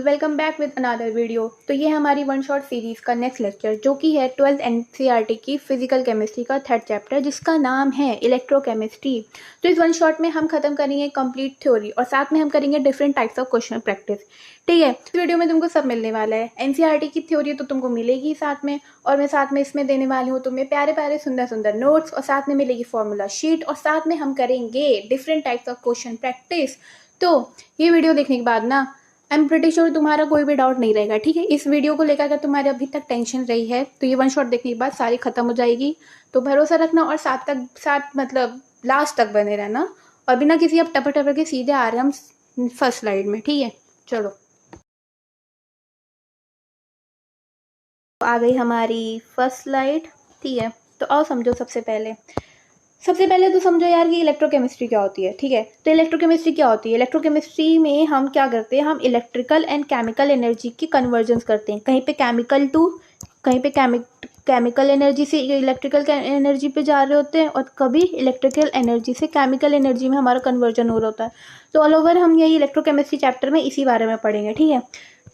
Welcome back with another video. तो ये हमारी वन शॉट सीरीज़ का नेक्स्ट लेक्चर जो कि है 12th एनसीईआरटी की फिजिकल केमिस्ट्री का थर्ड चैप्टर जिसका नाम है इलेक्ट्रोकेमिस्ट्री। तो इस वन शॉट में हम खत्म करेंगे कंप्लीट थ्योरी और साथ में हम करेंगे different types of question practice. ठीक है, इस वीडियो में तुमको सब मिलने वाला है। एनसीईआरटी की थ्योरी तो तुमको मिलेगी साथ में, और मैं साथ में इसमें देने वाली हूँ तुम्हें प्यारे प्यारे सुंदर सुंदर नोट्स, और साथ में मिलेगी फॉर्मूला शीट, और साथ में हम करेंगे different types of question practice. तो ये वीडियो देखने के बाद ना आई एम प्रिटी श्योर तुम्हारा कोई भी डाउट नहीं रहेगा। ठीक है, इस वीडियो को लेकर अगर तुम्हारे अभी तक टेंशन रही है तो ये वन शॉट देखने के बाद सारी खत्म हो जाएगी। तो भरोसा रखना और साथ मतलब लास्ट तक बने रहना, और बिना किसी अब टपर के सीधे आ रहे हम फर्स्ट स्लाइड में। ठीक है, चलो आ गई हमारी फर्स्ट स्लाइड। ठीक है, तो आओ समझो। सबसे पहले तो समझो यार कि इलेक्ट्रोकेमिस्ट्री क्या होती है। ठीक है, तो इलेक्ट्रोकेमिस्ट्री क्या होती है? इलेक्ट्रोकेमिस्ट्री में हम क्या करते हैं, हम इलेक्ट्रिकल एंड केमिकल एनर्जी की कन्वर्जन्स करते हैं। कहीं पे केमिकल टू, कहीं पे केमिकल एनर्जी से इलेक्ट्रिकल एनर्जी पे जा रहे होते हैं, और कभी इलेक्ट्रिकल एनर्जी से केमिकल एनर्जी में हमारा कन्वर्जन हो रहा होता है। तो ऑल ओवर हम यही इलेक्ट्रोकेमिस्ट्री चैप्टर में इसी बारे में पढ़ेंगे। ठीक है,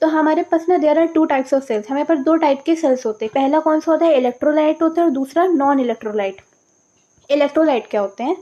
तो हमारे पास ना there are two types of cells. हमारे पास दो टाइप के सेल्स होते हैं। पहला कौन सा होता है? इलेक्ट्रोलाइट होता है, और दूसरा नॉन इलेक्ट्रोलाइट। इलेक्ट्रोलाइट क्या होते हैं?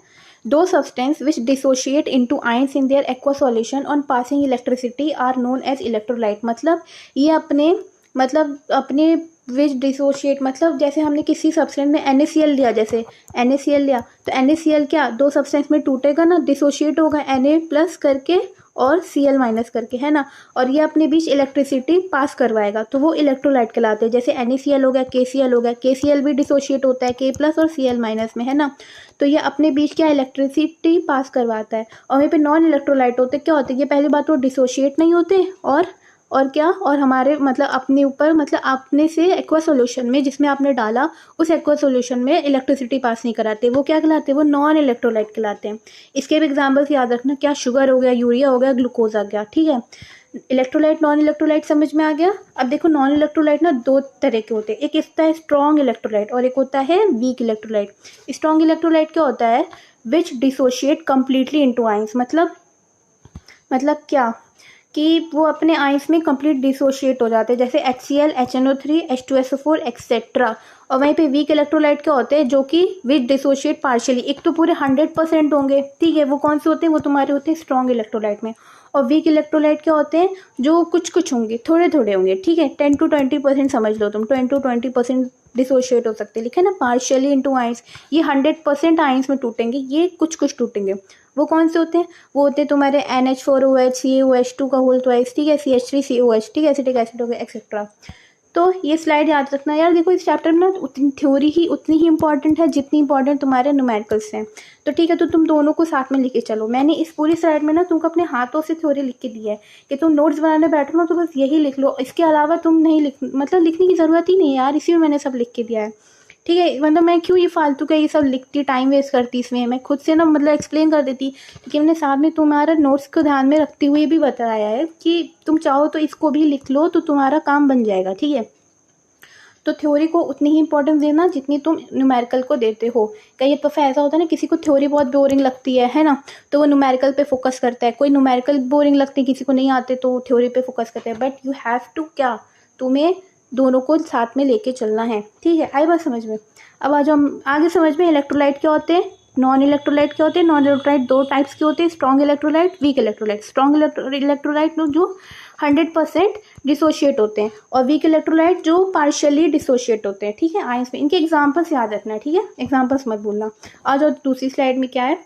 दो substance which dissociate into ions in their aqua solution on passing electricity are known as electrolyte. मतलब ये अपने विच डिसोशिएट, मतलब जैसे हमने किसी सब्सटेंस में NaCl लिया, जैसे NaCl लिया तो NaCl क्या दो सब्सटेंस में टूटेगा ना, डिसोशिएट होगा Na प्लस करके और Cl माइनस करके, है ना, और ये अपने बीच इलेक्ट्रिसिटी पास करवाएगा, तो वो इलेक्ट्रोलाइट कहलाते हैं। जैसे NaCl हो गया, KCl हो गया, KCl भी डिसोशिएट होता है K प्लस और Cl माइनस में, है ना, तो ये अपने बीच क्या इलेक्ट्रिसिटी पास करवाता है। और वहीं पे नॉन इलेक्ट्रोलाइट होते क्या होते हैं? ये पहली बात तो डिसोशिएट नहीं होते, और क्या, और हमारे मतलब अपने ऊपर, मतलब अपने से एक्वा सॉल्यूशन में जिसमें आपने डाला उस एक्वा सॉल्यूशन में इलेक्ट्रिसिटी पास नहीं कराते। वो क्या कहलाते हैं? वो नॉन इलेक्ट्रोलाइट कहलाते हैं। इसके भी एग्जांपल्स याद रखना, क्या शुगर हो गया, यूरिया हो गया, ग्लूकोज आ गया। ठीक है, इलेक्ट्रोलाइट नॉन इलेक्ट्रोलाइट समझ में आ गया। अब देखो नॉन इलेक्ट्रोलाइट ना दो तरह के होते हैं। एक होता है स्ट्रॉन्ग इलेक्ट्रोलाइट और एक होता है वीक इलेक्ट्रोलाइट। स्ट्रॉन्ग इलेक्ट्रोलाइट क्या होता है? विच डिसोशिएट कम्प्लीटली इनटू आयंस। मतलब क्या कि वो अपने आयंस में कंप्लीट डिसोशिएट हो जाते हैं, जैसे HCl, HNO3, H2SO4 एक्सेट्रा। और वहीं पे वीक इलेक्ट्रोलाइट क्या होते हैं? जो कि विच डिसोशिएट पार्शियली। एक तो पूरे 100% होंगे, ठीक है, वो कौन से होते हैं? वो तुम्हारे होते हैं स्ट्रॉन्ग इलेक्ट्रोलाइट में। और वीक इलेक्ट्रोलाइट क्या होते हैं? जो कुछ होंगे, थोड़े थोड़े होंगे। ठीक है, 10 to 20% समझ लो तुम, 10 to 20% डिसोशिएट हो सकते हैं। लिखे ना पार्शियली इंटू आयंस। ये 100% आयंस में टूटेंगे, ये कुछ टूटेंगे। वो कौन से होते हैं? वो होते हैं तुम्हारे NH4OH, CaOH2 का होल ट्वाइस, ठीक है, CH3COH, ठीक है, एसिटिक एसिड हो गया, एक्सेट्रा। तो ये स्लाइड याद रखना यार। देखो इस चैप्टर में ना उतनी थ्योरी ही उतनी ही इंपॉर्टेंट है जितनी इंपॉर्टेंट तुम्हारे न्यूमेरिकल्स हैं। तो ठीक है, तो तुम दोनों को साथ में लेके चलो। मैंने इस पूरी स्लाइड में ना तुमको अपने हाथों से थ्योरी लिख के दी है कि तुम नोट्स बनाने बैठो ना तो बस यही लिख लो। इसके अलावा तुम नहीं लिखने की ज़रूरत ही नहीं है यार, इसी में मैंने सब लिख के दिया है। ठीक है, मतलब मैं क्यों ये फालतू का ये सब लिखती, टाइम वेस्ट करती इसमें। मैं खुद से ना मतलब एक्सप्लेन कर देती, लेकिन मैंने साथ में तुम्हारा नोट्स को ध्यान में रखते हुए भी बताया है कि तुम चाहो तो इसको भी लिख लो तो तुम्हारा काम बन जाएगा। ठीक है, तो थ्योरी को उतनी ही इंपॉर्टेंस देना जितनी तुम न्यूमेरिकल को देते हो। कई दफ़ा ऐसा होता है ना, किसी को थ्योरी बहुत बोरिंग लगती है ना, तो वो न्यूमेरिकल पे फोकस करता है। कोई न्यूमेरिकल बोरिंग लगती है, किसी को नहीं आते तो थ्योरी पे फोकस करते हैं। बट यू हैव टू क्या, तुम्हें दोनों को साथ में लेके चलना है। ठीक है, आई बात समझ में? अब आज हम आगे समझ में इलेक्ट्रोलाइट क्या होते हैं, नॉन इलेक्ट्रोलाइट क्या होते हैं। नॉन इलेक्ट्रोलाइट दो टाइप्स के होते हैं, strong electrolyte, weak electrolyte. Strong electrolyte जो 100% डिसोशिएट होते हैं, और वीक इलेक्ट्रोलाइट जो पार्शियली डिसोशिएट होते हैं। ठीक है, आयंस में इनके एग्जांपल्स याद रखना है। ठीक है, एग्जांपल्स मत भूलना। आ जाओ दूसरी स्लाइड में क्या है।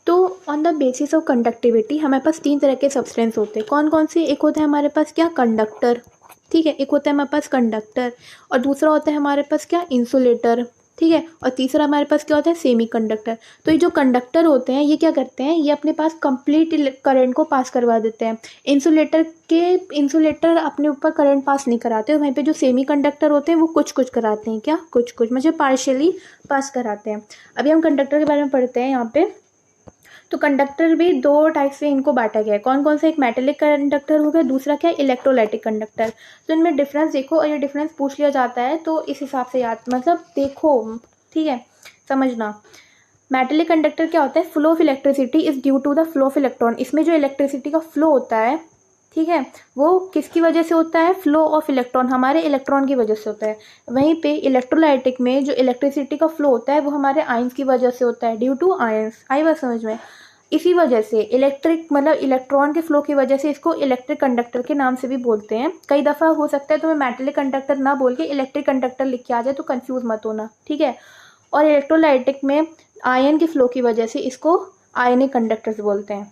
तो on the basis of conductivity हमारे पास तीन तरह के सब्सटेंस होते हैं। कौन कौन से? एक होता है हमारे पास क्या, कंडक्टर। ठीक है, एक होता है हमारे पास कंडक्टर, और दूसरा होता है हमारे पास क्या, इंसुलेटर। ठीक है, और तीसरा हमारे पास क्या होता है, सेमी कंडक्टर। तो ये जो कंडक्टर होते हैं ये क्या करते हैं, ये अपने पास कंप्लीट करंट को पास करवा देते हैं। इंसुलेटर अपने ऊपर करंट पास नहीं कराते, वहीं पे जो सेमी कंडक्टर होते हैं वो कुछ कराते हैं। क्या कुछ मतलब पार्शियली पास कराते हैं। अभी हम कंडक्टर के बारे में पढ़ते हैं यहाँ पे। तो कंडक्टर भी दो टाइप से इनको बांटा गया है। कौन कौन सा? एक मेटेलिक कंडक्टर हो गया, दूसरा क्या है, इलेक्ट्रोलाइटिक कंडक्टर। तो इनमें डिफरेंस देखो, और ये डिफरेंस पूछ लिया जाता है तो इस हिसाब से याद मतलब देखो। ठीक है, समझना। मेटेलिक कंडक्टर क्या होता है? Flow of electricity is due to the flow of electron. इसमें जो इलेक्ट्रिसिटी का फ्लो होता है, ठीक है, वो किसकी वजह से होता है, फ्लो ऑफ इलेक्ट्रॉन, हमारे इलेक्ट्रॉन की वजह से होता है। वहीं पे इलेक्ट्रोलाइटिक में जो इलेक्ट्रिसिटी का फ्लो होता है वो हमारे आयंस की वजह से होता है, ड्यू टू आयंस। आई बात समझ में। इसी वजह से इलेक्ट्रिक मतलब इलेक्ट्रॉन के फ्लो की वजह से इसको इलेक्ट्रिक कंडक्टर के नाम से भी बोलते हैं। कई दफ़ा हो सकता है तुम्हें मेटेलिक कंडक्टर ना बोल के इलेक्ट्रिक कंडक्टर लिख के आ जाए, तो कंफ्यूज मत होना, ठीक है। और इलेक्ट्रोलाइटिक में आयन के फ्लो की वजह से इसको आयनिक कंडक्टर्स बोलते हैं।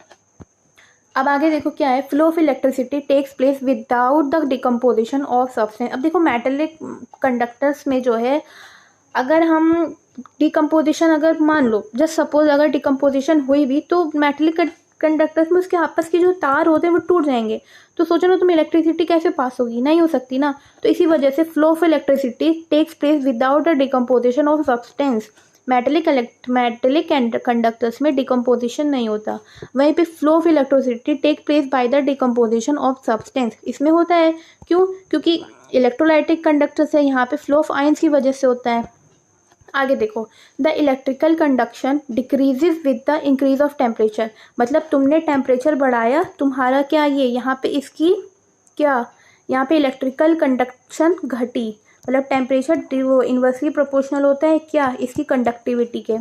अब आगे देखो क्या है, flow of electricity takes place without the decomposition of substance. अब देखो मेटेलिक कंडक्टर्स में जो है, अगर हम डिकम्पोजिशन अगर मान लो जस्ट सपोज अगर डिकम्पोजिशन हुई भी तो मेटेलिक कंडक्टर्स में उसके आपस के जो तार होते हैं वो टूट जाएंगे। तो सोचो ना तुम इलेक्ट्रिसिटी कैसे पास होगी, नहीं हो सकती ना। तो इसी वजह से flow of electricity takes place without the decomposition of substance. Metallic conductors में डिकम्पोजिशन नहीं होता। वहीं पे flow of electricity take place by the decomposition of substance, इसमें होता है। क्यों? क्योंकि इलेक्ट्रोलाइटिक कंडक्टर्स है, यहाँ पे फ्लो ऑफ आयंस की वजह से होता है। आगे देखो, the electrical conduction decreases with the increase of temperature. मतलब तुमने टेम्परेचर बढ़ाया, तुम्हारा क्या ये यहाँ पे इसकी क्या यहाँ पे इलेक्ट्रिकल कंडक्शन घटी, मतलब टेम्परेचर वो इन्वर्सली प्रोपोर्शनल होता है क्या, इसकी कंडक्टिविटी के।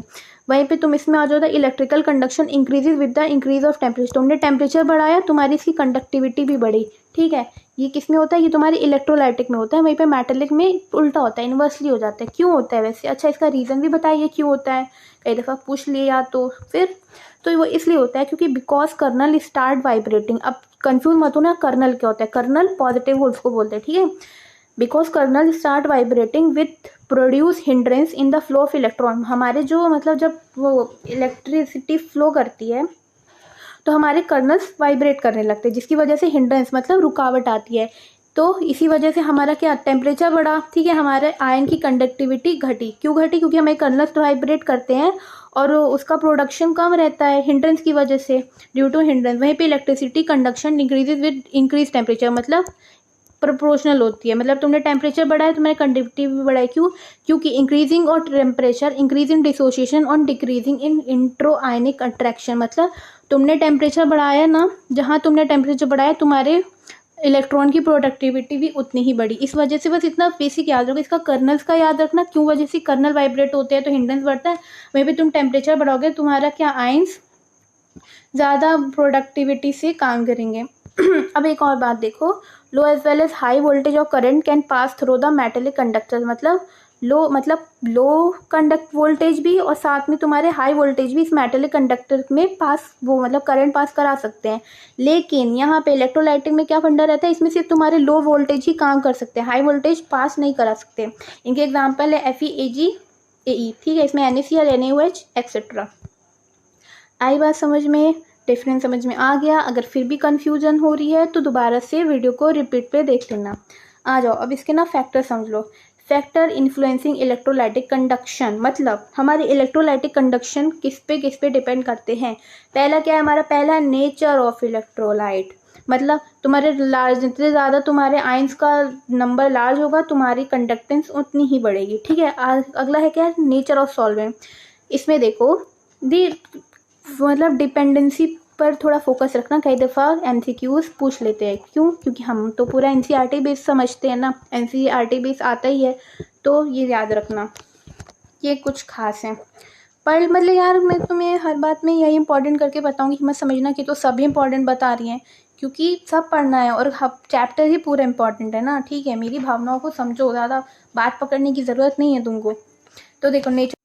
वहीं पे तुम इसमें आ जाओ, the electrical conduction increases with the increase of temperature. तुमने टेम्परेचर बढ़ाया, तुम्हारी इसकी कंडक्टिविटी भी बढ़ी, ठीक है। ये किस में होता है, ये तुम्हारी इलेक्ट्रोलाइटिक में होता है। वहीं पे मेटेलिक में उल्टा होता है, इन्वर्सली हो जाता है। क्यों होता है वैसे? अच्छा, इसका रीज़न भी बताइए क्यों होता है, कई दफ़ा पूछ लिया तो फिर। तो वो इसलिए होता है क्योंकि बिकॉज कर्नल स्टार्ट वाइब्रेटिंग। अब कंफ्यूज मत हो ना, कर्नल क्या होता है, कर्नल पॉजिटिव होल्स को बोलते हैं, ठीक है। Because kernel start vibrating with produce hindrance in the flow of electron. हमारे जो मतलब जब वो इलेक्ट्रिसिटी फ्लो करती है तो हमारे कर्नल्स वाइब्रेट करने लगते हैं, जिसकी वजह से हिंड्रेंस मतलब रुकावट आती है। तो इसी वजह से हमारा क्या, टेम्परेचर बढ़ा, ठीक है, हमारे आयन की कंडक्टिविटी घटी। क्यों घटी? क्योंकि हमारे कर्नल्स वाइब्रेट करते हैं और उसका प्रोडक्शन कम रहता है हिंड्रेंस की वजह से, ड्यू टू हिंड्रेंस। वहीं पे electricity conduction increases with increase temperature, मतलब प्रोपोर्शनल होती है। मतलब तुमने टेम्परेचर बढ़ाया तो मैंने कंडक्टिविटी भी बढ़ाई। क्यों? क्योंकि इंक्रीजिंग और टेम्परेचर इंक्रीज इन डिसोसिएशन और decreasing in intro ionic attraction. मतलब तुमने टेम्परेचर बढ़ाया ना, जहाँ तुमने टेम्परेचर बढ़ाया तुम्हारे इलेक्ट्रॉन की प्रोडक्टिविटी भी उतनी ही बढ़ी। इस वजह से बस इतना बेसिक याद रखो, इसका कर्नल्स का याद रखना, क्यों वजह से कर्नल वाइब्रेट होते हैं तो हिंड्रेंस बढ़ता है। वहीं पे तुम टेम्परेचर बढ़ाओगे तुम्हारा क्या, आयंस ज़्यादा प्रोडक्टिविटी से काम करेंगे। अब एक और बात देखो, low as well as high voltage और current can pass through the metallic conductor. मतलब लो कंडक्ट वोल्टेज भी और साथ में तुम्हारे हाई वोल्टेज भी इस मेटेलिक कंडक्टर में पास वो मतलब करंट पास करा सकते हैं। लेकिन यहाँ पे इलेक्ट्रोलाइटिक में क्या फंडा रहता है, इसमें सिर्फ तुम्हारे लो वोल्टेज ही काम कर सकते हैं, हाई वोल्टेज पास नहीं करा सकते। इनके एग्जाम्पल है FeAg AE, ठीक है, इसमें NaCl NaOH एक्सेट्रा। आई बात समझ में, डिफरेंस समझ में आ गया? अगर फिर भी कंफ्यूजन हो रही है तो दोबारा से वीडियो को रिपीट पे देख लेना। आ जाओ, अब इसके ना फैक्टर समझ लो। फैक्टर इन्फ्लुएंसिंग इलेक्ट्रोलाइटिक कंडक्शन, मतलब हमारी इलेक्ट्रोलाइटिक कंडक्शन किस पे डिपेंड करते हैं। पहला क्या है हमारा, पहला नेचर ऑफ इलेक्ट्रोलाइट। मतलब तुम्हारे लार्ज, जितने ज़्यादा तुम्हारे आयंस का नंबर लार्ज होगा तुम्हारी कंडक्टेंस उतनी ही बढ़ेगी, ठीक है। अगला है क्या, नेचर ऑफ सॉल्वेंट। इसमें देखो दी मतलब डिपेंडेंसी पर थोड़ा फोकस रखना, कई दफ़ा MCQs पूछ लेते हैं। क्यों? क्योंकि हम तो पूरा NCERT बेस समझते हैं ना, NCERT बेस आता ही है, तो ये याद रखना, ये कुछ खास है। पर मतलब यार मैं तुम्हें हर बात में यही इंपॉर्टेंट करके बताऊंगी कि मत समझना कि तो सभी इंपॉर्टेंट बता रही हैं, क्योंकि सब पढ़ना है और चैप्टर ही पूरा इंपॉर्टेंट है ना, ठीक है। मेरी भावनाओं को समझो, ज़्यादा बात पकड़ने की ज़रूरत नहीं है तुमको। तो देखो नेचर,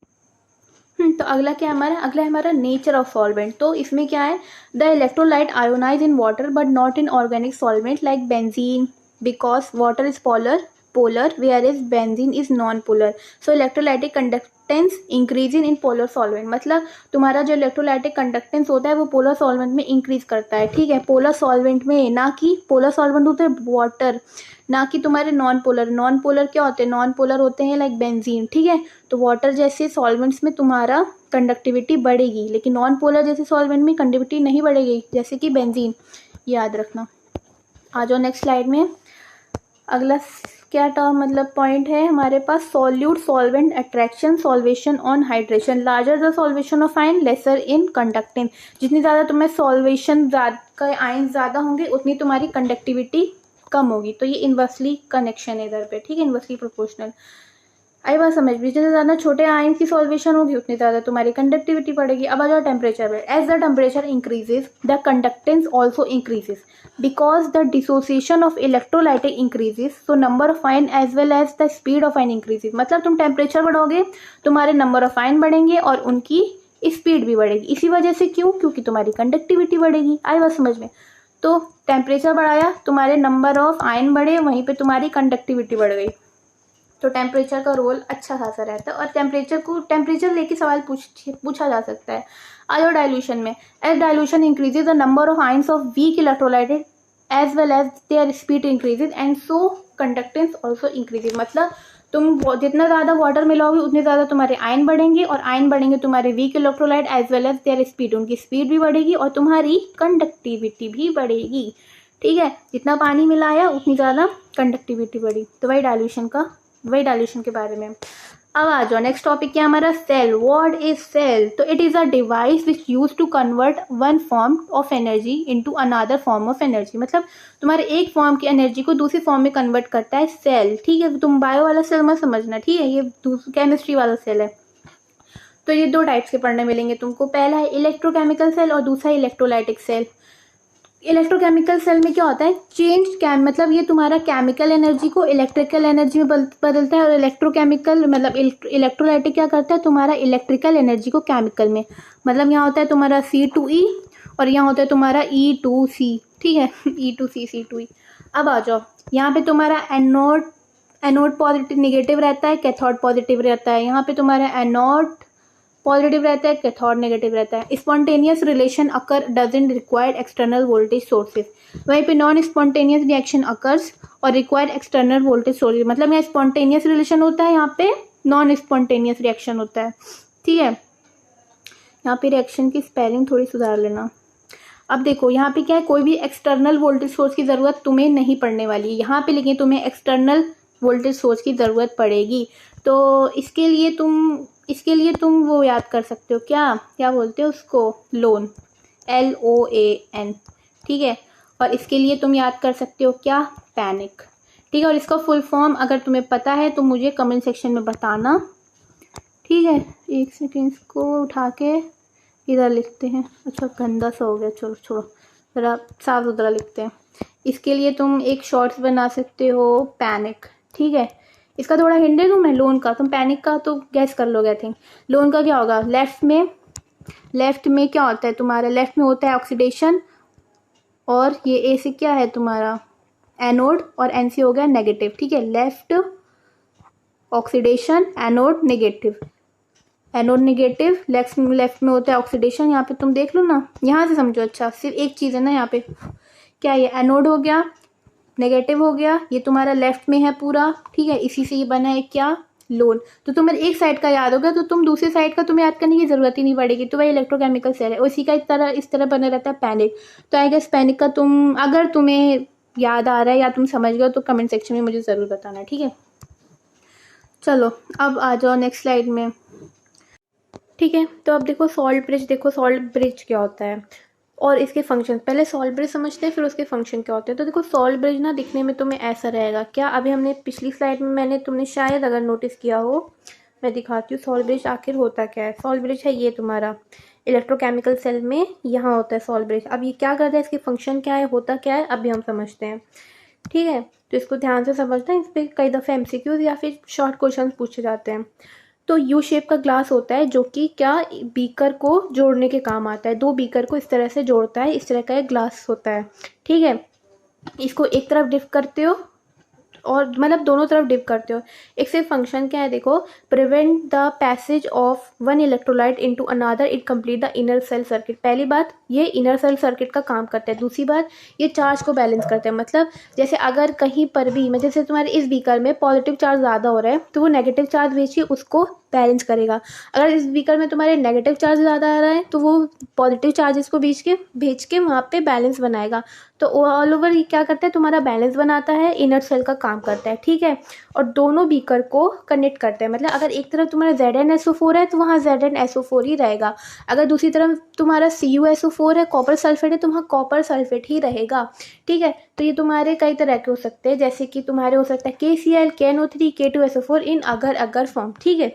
तो अगला क्या है हमारा, अगला है हमारा नेचर ऑफ सॉल्वेंट। तो इसमें क्या है, the electrolyte ionize in water but not in organic solvent like benzene, because water is polar where is benzene is non polar. So electrolytic conductance increasing in polar solvent. मतलब तुम्हारा जो electrolytic conductance होता है वो polar solvent में increase करता है, ठीक है, पोलर सॉल्वेंट में, ना कि पोलर सॉल्वेंट होते हैं वाटर, ना कि तुम्हारे नॉन पोलर क्या होते हैं, नॉन पोलर होते हैं लाइक बेंजीन, ठीक है। तो वाटर जैसे सॉल्वेंट्स में तुम्हारा कंडक्टिविटी बढ़ेगी, लेकिन नॉन पोलर जैसे सॉल्वेंट में कंडक्टिविटी नहीं बढ़ेगी, जैसे कि बेंजीन, याद रखना। आ जाओ नेक्स्ट स्लाइड में। अगला क्या टर्म मतलब पॉइंट है हमारे पास, solute solvent attraction solvation on hydration, larger the solvation of ion lesser in conductance. जितनी ज़्यादा तुम्हें सॉल्वेशन का आयन ज़्यादा होंगे उतनी तुम्हारी कंडक्टिविटी कम होगी। तो ये इन्वर्सली कनेक्शन है इधर पे, ठीक है, इन्वर्सली प्रोपोर्शनल। आई बात समझ में, जितने ज़्यादा छोटे आयन की सॉल्वेशन होगी उतनी ज़्यादा तुम्हारी कंडक्टिविटी बढ़ेगी। अब आ जाओ टेम्परेचर पे, as the temperature increases the conductance also increases because the dissociation of electrolytic increases, so number of ion as well as the speed of ion increases. मतलब तुम टेम्परेचर बढ़ाओगे तुम्हारे नंबर ऑफ आयन बढ़ेंगे और उनकी speed भी बढ़ेगी। इसी वजह से क्यों, क्योंकि तुम्हारी कंडक्टिविटी बढ़ेगी। आई बात समझ में। तो टेम्परेचर बढ़ाया, तुम्हारे नंबर ऑफ आयन बढ़े, वहीं पे तुम्हारी कंडक्टिविटी बढ़ गई। तो टेम्परेचर का रोल अच्छा खासा रहता है और टेम्परेचर लेके सवाल पूछा जा सकता है। आ जाओ डाइल्यूशन में, as dilution increases the number of ions of weak electrolyted as well as their speed increases and so conductance also increases. मतलब तुम जितना ज़्यादा वाटर मिलाओगे उतने ज़्यादा तुम्हारे आयन बढ़ेंगे और आयन बढ़ेंगे तुम्हारे weak electrolyte as well as their speed, उनकी स्पीड भी बढ़ेगी और तुम्हारी कंडक्टिविटी भी बढ़ेगी। ठीक है, जितना पानी मिलाया उतनी ज़्यादा कंडक्टिविटी बढ़ी। तो वही डाइल्यूशन के बारे में। अब आ जाओ नेक्स्ट टॉपिक क्या हमारा, सेल। What is cell? तो it is a device which use to convert one form of energy into another form of energy. मतलब तुम्हारे एक फॉर्म की एनर्जी को दूसरी फॉर्म में कन्वर्ट करता है सेल। ठीक है, तुम बायो वाला सेल मत समझना, ठीक है, ये केमिस्ट्री वाला सेल है। तो ये दो टाइप्स के पढ़ने मिलेंगे तुमको, पहला है इलेक्ट्रोकेमिकल सेल और दूसरा इलेक्ट्रोलाइटिक सेल। इलेक्ट्रोकेमिकल सेल में क्या होता है, मतलब ये तुम्हारा केमिकल एनर्जी को इलेक्ट्रिकल एनर्जी में बदलता है और इलेक्ट्रोकेमिकल मतलब इलेक्ट्रोलाइटिक क्या करता है, तुम्हारा इलेक्ट्रिकल एनर्जी को केमिकल में। मतलब यहाँ होता है तुम्हारा C2E और यहाँ होता है तुम्हारा E2C, ठीक है, E2C C2E। अब आ जाओ यहाँ पे तुम्हारा एनोड पॉजिटिव निगेटिव रहता है, कैथोड पॉजिटिव रहता है। यहाँ पे तुम्हारा एनोड पॉजिटिव रहता है, कैथोड नेगेटिव रहता है। Spontaneous relation occur doesn't require external voltage sources. वहीं पे नॉन स्पॉन्टेनियस रिएक्शन अकर्स और रिक्वायर एक्सटर्नल वोल्टेज सोर्सेज। मतलब यहाँ स्पॉन्टेनियस रिलेशन होता है, यहाँ पे नॉन स्पॉन्टेनियस रिएक्शन होता है। ठीक है, यहाँ पे रिएक्शन की स्पेलिंग थोड़ी सुधार लेना। अब देखो यहाँ पे क्या है, कोई भी एक्सटर्नल वोल्टेज सोर्स की ज़रूरत तुम्हें नहीं पड़ने वाली है यहाँ पे, लेकिन तुम्हें एक्सटर्नल वोल्टेज सोर्स की ज़रूरत पड़ेगी। तो इसके लिए तुम वो याद कर सकते हो, क्या बोलते हो उसको, लोन, LOAN, ठीक है। और इसके लिए तुम याद कर सकते हो क्या, पैनिक, ठीक है। और इसका फुल फॉर्म अगर तुम्हें पता है तो मुझे कमेंट सेक्शन में बताना, ठीक है। एक सेकेंड, इसको उठा के इधर लिखते हैं। अच्छा गंदा सा हो गया, चलो छोड़ो, ज़रा साफ सुथरा लिखते हैं। इसके लिए तुम एक शॉर्ट्स बना सकते हो, पैनिक, ठीक है। इसका थोड़ा हिंट दे दूँ मैं, लोन का, तुम पैनिक का तो गैस कर लोगे आई थिंक। लोन का क्या होगा, लेफ्ट में क्या होता है तुम्हारा, लेफ्ट में होता है ऑक्सीडेशन और ये ए से क्या है तुम्हारा एनोड और एन से हो गया नेगेटिव, ठीक है। Left oxidation, anode negative, left में होता है ऑक्सीडेशन। यहाँ पे तुम देख लो ना, यहाँ से समझो, अच्छा सिर्फ एक चीज़ है ना यहाँ पे, क्या ये एनोड हो गया, नेगेटिव हो गया, ये तुम्हारा लेफ्ट में है पूरा, ठीक है। इसी से ये बना है क्या, लोन। तो तुम्हें एक साइड का याद होगा तो तुम दूसरी साइड का तुम्हें याद करने की जरूरत ही नहीं पड़ेगी। तो वही इलेक्ट्रोकेमिकल सेल है, उसी का इस तरह बना रहता है पैनिक। तो आई गेस पैनिक का अगर तुम्हें याद आ रहा है या तुम समझ गए तो कमेंट सेक्शन में मुझे ज़रूर बताना, ठीक है। चलो अब आ जाओ नेक्स्ट स्लाइड में, ठीक है। तो अब देखो सॉल्ट ब्रिज क्या होता है और इसके फंक्शन। पहले सॉल्ट ब्रिज समझते हैं फिर उसके फंक्शन क्या होते हैं। तो देखो सॉल्ट ब्रिज ना दिखने में तुम्हें ऐसा रहेगा, क्या अभी हमने पिछली स्लाइड में तुमने शायद अगर नोटिस किया हो, मैं दिखाती हूँ सॉल्ट ब्रिज आखिर होता क्या है। सॉल्ट ब्रिज है ये तुम्हारा इलेक्ट्रोकेमिकल सेल में, यहाँ होता है सॉल्ट ब्रिज। अब ये क्या करता है, इसके फंक्शन क्या है, होता क्या है, अभी हम समझते हैं, ठीक है। तो इसको ध्यान से समझना, इस पर कई दफ़े MCQs या फिर शॉर्ट क्वेश्चन पूछे जाते हैं। तो यू शेप का ग्लास होता है जो कि क्या बीकर को जोड़ने के काम आता है, दो बीकर को इस तरह से जोड़ता है, इस तरह का एक ग्लास होता है, ठीक है। इसको एक तरफ डिप करते हो और मतलब दोनों तरफ डिप करते हो। एक से फंक्शन क्या है देखो, prevent the passage of one electrolyte into another, it complete the inner cell circuit. पहली बात ये इनर सेल सर्किट का काम करता है। दूसरी बात ये चार्ज को बैलेंस करता है। मतलब जैसे अगर कहीं पर भी जैसे तुम्हारे इस बीकर में पॉजिटिव चार्ज ज़्यादा हो रहा है तो वो नेगेटिव चार्ज भेजिए उसको बैलेंस करेगा। अगर इस बीकर में तुम्हारे नेगेटिव चार्ज ज़्यादा आ रहा है तो वो पॉजिटिव चार्जेस को भेज के वहाँ पे बैलेंस बनाएगा। तो ऑल ओवर ये क्या करता है, तुम्हारा बैलेंस बनाता है, इनर सेल का काम करता है, ठीक है। और दोनों बीकर को कनेक्ट करते हैं, मतलब अगर एक तरफ तुम्हारा ZnSO4 है तो वहाँ ZnSO4 ही रहेगा। अगर दूसरी तरफ तुम्हारा CuSO4 है, कॉपर सल्फेट है, तो वहाँ कॉपर सल्फेट ही रहेगा, ठीक है। तो ये तुम्हारे कई तरह के हो सकते हैं, जैसे कि तुम्हारे हो सकता है KCl, KNO3, K2SO4 इन अगर अगर फॉर्म, ठीक है।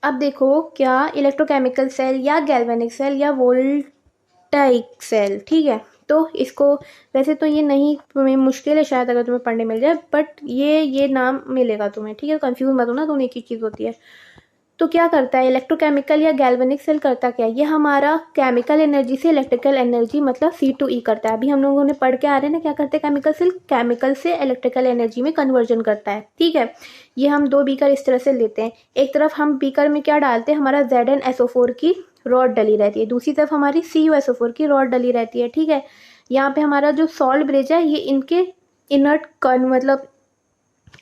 अब देखो क्या इलेक्ट्रोकेमिकल सेल या गैल्वेनिक सेल या वोल्टाइक सेल, ठीक है। तो इसको वैसे तो ये नहीं मुश्किल है शायद अगर तुम्हें पढ़ने मिल जाए, बट ये नाम मिलेगा तुम्हें, ठीक है। कंफ्यूज मत होना, दोनों एक ही चीज़ होती है। तो क्या करता है इलेक्ट्रोकेमिकल या गैल्वेनिक सेल, करता क्या है, ये हमारा केमिकल एनर्जी से इलेक्ट्रिकल एनर्जी मतलब C/E करता है। अभी हम लोगों ने पढ़ के आ रहे हैं ना क्या करते हैं केमिकल सेल, केमिकल से इलेक्ट्रिकल एनर्जी में कन्वर्जन करता है, ठीक है। ये हम दो बीकर इस तरह से लेते हैं, एक तरफ हम बीकर में क्या डालते हैं, हमारा ZnSO4 की रॉड डली रहती है, दूसरी तरफ हमारी CuSO4 की रॉड डली रहती है, ठीक है। यहाँ पे हमारा जो सॉल्ट ब्रिज है ये इनके इनर्ट मतलब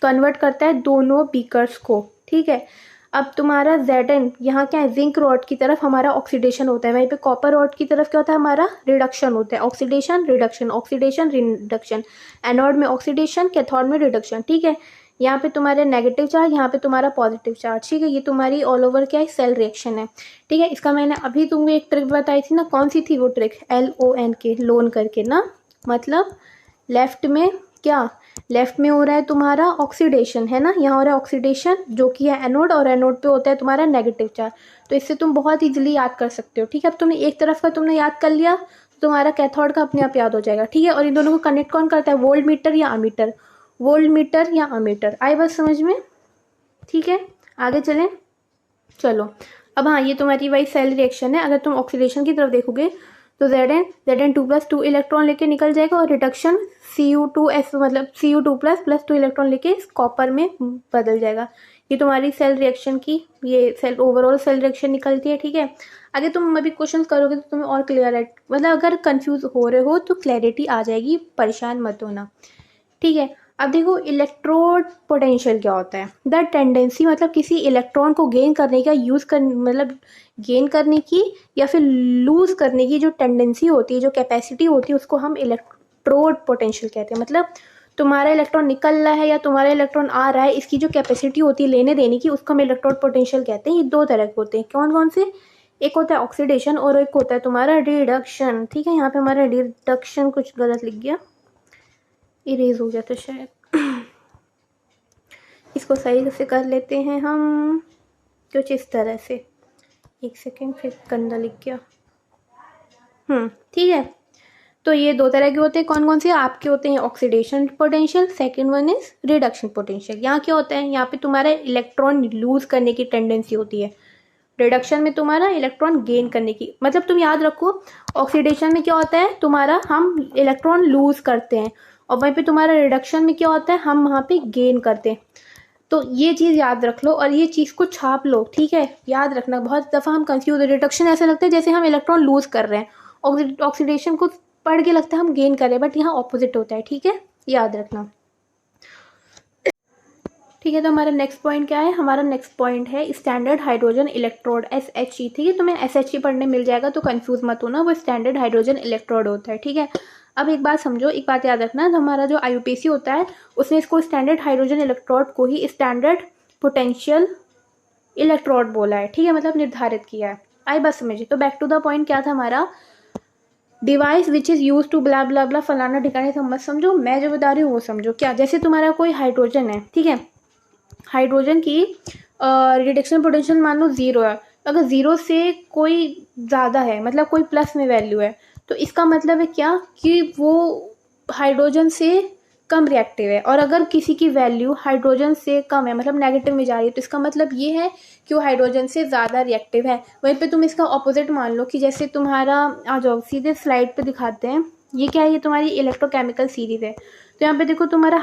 कन्वर्ट करता है दोनों बीकर्स को, ठीक है। अब तुम्हारा Zn यहाँ क्या है, जिंक रॉड की तरफ हमारा ऑक्सीडेशन होता है, वहीं पे कॉपर रॉड की तरफ क्या होता है, हमारा रिडक्शन होता है, oxidation reduction oxidation reduction, anode में ऑक्सीडेशन, कैथोड में रिडक्शन, ठीक है। यहाँ पे तुम्हारे नेगेटिव चार्ज, यहाँ पे तुम्हारा पॉजिटिव चार्ज, ठीक है। ये तुम्हारी ऑल ओवर क्या है, सेल रिएक्शन है, ठीक है। इसका मैंने अभी तुमको एक ट्रिक बताई थी ना, कौन सी थी वो ट्रिक, LON के लोन करके ना, मतलब लेफ्ट में क्या, लेफ्ट में हो रहा है तुम्हारा ऑक्सीडेशन, है ना, यहाँ हो रहा है ऑक्सीडेशन जो कि है एनोड, और एनोड पे होता है तुम्हारा नेगेटिव चार्ज। तो इससे तुम बहुत इजीली याद कर सकते हो, ठीक है। अब तुमने एक तरफ का तुमने याद कर लिया तो तुम्हारा कैथोड का अपने आप याद हो जाएगा, ठीक है। और इन दोनों को कनेक्ट कौन करता है, वोल्ट मीटर या अमीटर, वोल्ट मीटर या अमीटर, आई बस समझ में, ठीक है। आगे चलें, चलो। अब हाँ, ये तुम्हारी वही सेल रिएक्शन है। अगर तुम ऑक्सीडेशन की तरफ देखोगे तो Zn2+ 2 इलेक्ट्रॉन लेके निकल जाएगा, और रिडक्शन Cu2S मतलब Cu2+ 2 इलेक्ट्रॉन लेके कॉपर में बदल जाएगा। ये तुम्हारी सेल रिएक्शन की, ये सेल ओवरऑल सेल रिएक्शन निकलती है, ठीक है। आगे तुम अभी क्वेश्चन करोगे तो तुम्हें और क्लियर है, मतलब अगर कंफ्यूज हो रहे हो तो क्लैरिटी आ जाएगी, परेशान मत होना, ठीक है। अब देखो इलेक्ट्रोड पोटेंशियल क्या होता है, द टेंडेंसी मतलब किसी इलेक्ट्रॉन को गेन करने का मतलब गेन करने की या फिर लूज करने की जो टेंडेंसी होती है, जो कैपेसिटी होती है, उसको हम इलेक्ट्रोड पोटेंशियल कहते हैं। मतलब तुम्हारा इलेक्ट्रॉन निकल रहा है या तुम्हारा इलेक्ट्रॉन आ रहा है, इसकी जो कैपेसिटी होती है लेने देने की, उसको हम इलेक्ट्रोड पोटेंशियल कहते हैं। ये दो तरह के होते हैं, कौन कौन से, एक होता है ऑक्सीडेशन और एक होता है तुम्हारा रिडक्शन, ठीक है। यहाँ पे हमारा रिडक्शन कुछ गलत लिख गया, इरेज हो जाता शायद, इसको सही से कर लेते हैं हम कुछ इस तरह से, एक सेकेंड, फिर गंदा लिख गया, ठीक है। तो ये दो तरह के होते हैं, कौन कौन से आपके होते हैं, oxidation potential, second one is reduction potential. यहाँ क्या होता है, यहाँ पे तुम्हारा इलेक्ट्रॉन लूज करने की टेंडेंसी होती है, रिडक्शन में तुम्हारा इलेक्ट्रॉन गेन करने की। मतलब तुम याद रखो, ऑक्सीडेशन में क्या होता है तुम्हारा, हम इलेक्ट्रॉन लूज करते हैं, और वहीं पे तुम्हारा रिडक्शन में क्या होता है, हम वहाँ पे गेन करते हैं। तो ये चीज़ याद रख लो और ये चीज़ को छाप लो, ठीक है। याद रखना, बहुत दफ़ा हम कंफ्यूज, रिडक्शन ऐसा लगता है जैसे हम इलेक्ट्रॉन लूज कर रहे हैं, ऑक्सीडेशन को पढ़ के लगता है हम गेन कर रहे हैं, बट यहाँ ऑपोजिट होता है, ठीक है, याद रखना, ठीक है। तो हमारा नेक्स्ट पॉइंट क्या है, हमारा नेक्स्ट पॉइंट है स्टैंडर्ड हाइड्रोजन इलेक्ट्रोड, SHE, ठीक है। तुम्हें SHE पढ़ने मिल जाएगा तो कंफ्यूज मत होना, वो स्टैंडर्ड हाइड्रोजन इलेक्ट्रोड होता है, ठीक है। अब एक बात समझो, एक बात याद रखना, तो हमारा जो IUPAC होता है उसने इसको स्टैंडर्ड हाइड्रोजन इलेक्ट्रोड को ही स्टैंडर्ड पोटेंशियल इलेक्ट्रोड बोला है, ठीक है, मतलब निर्धारित किया है। आई बात समझिए। तो बैक टू द पॉइंट क्या था हमारा, device which is use to blah blah blah, फलाना ठिकाने से मत समझो, मैं जो बता रही हूँ वो समझो। क्या, जैसे तुम्हारा कोई हाइड्रोजन है, ठीक है, हाइड्रोजन की रिडक्शन पोटेंशियल मान लो 0 है, अगर 0 से कोई ज़्यादा है मतलब कोई प्लस में वैल्यू है, तो इसका मतलब है क्या कि वो हाइड्रोजन से कम रिएक्टिव है। और अगर किसी की वैल्यू हाइड्रोजन से कम है मतलब नेगेटिव में जा रही है, तो इसका मतलब ये है कि वो हाइड्रोजन से ज़्यादा रिएक्टिव है। वहीं पे तुम इसका ऑपोजिट मान लो कि जैसे तुम्हारा, आ जाओ सीधे स्लाइड पे दिखाते हैं, ये क्या है, ये तुम्हारी इलेक्ट्रोकेमिकल सीरीज है। तो यहाँ पे देखो तुम्हारा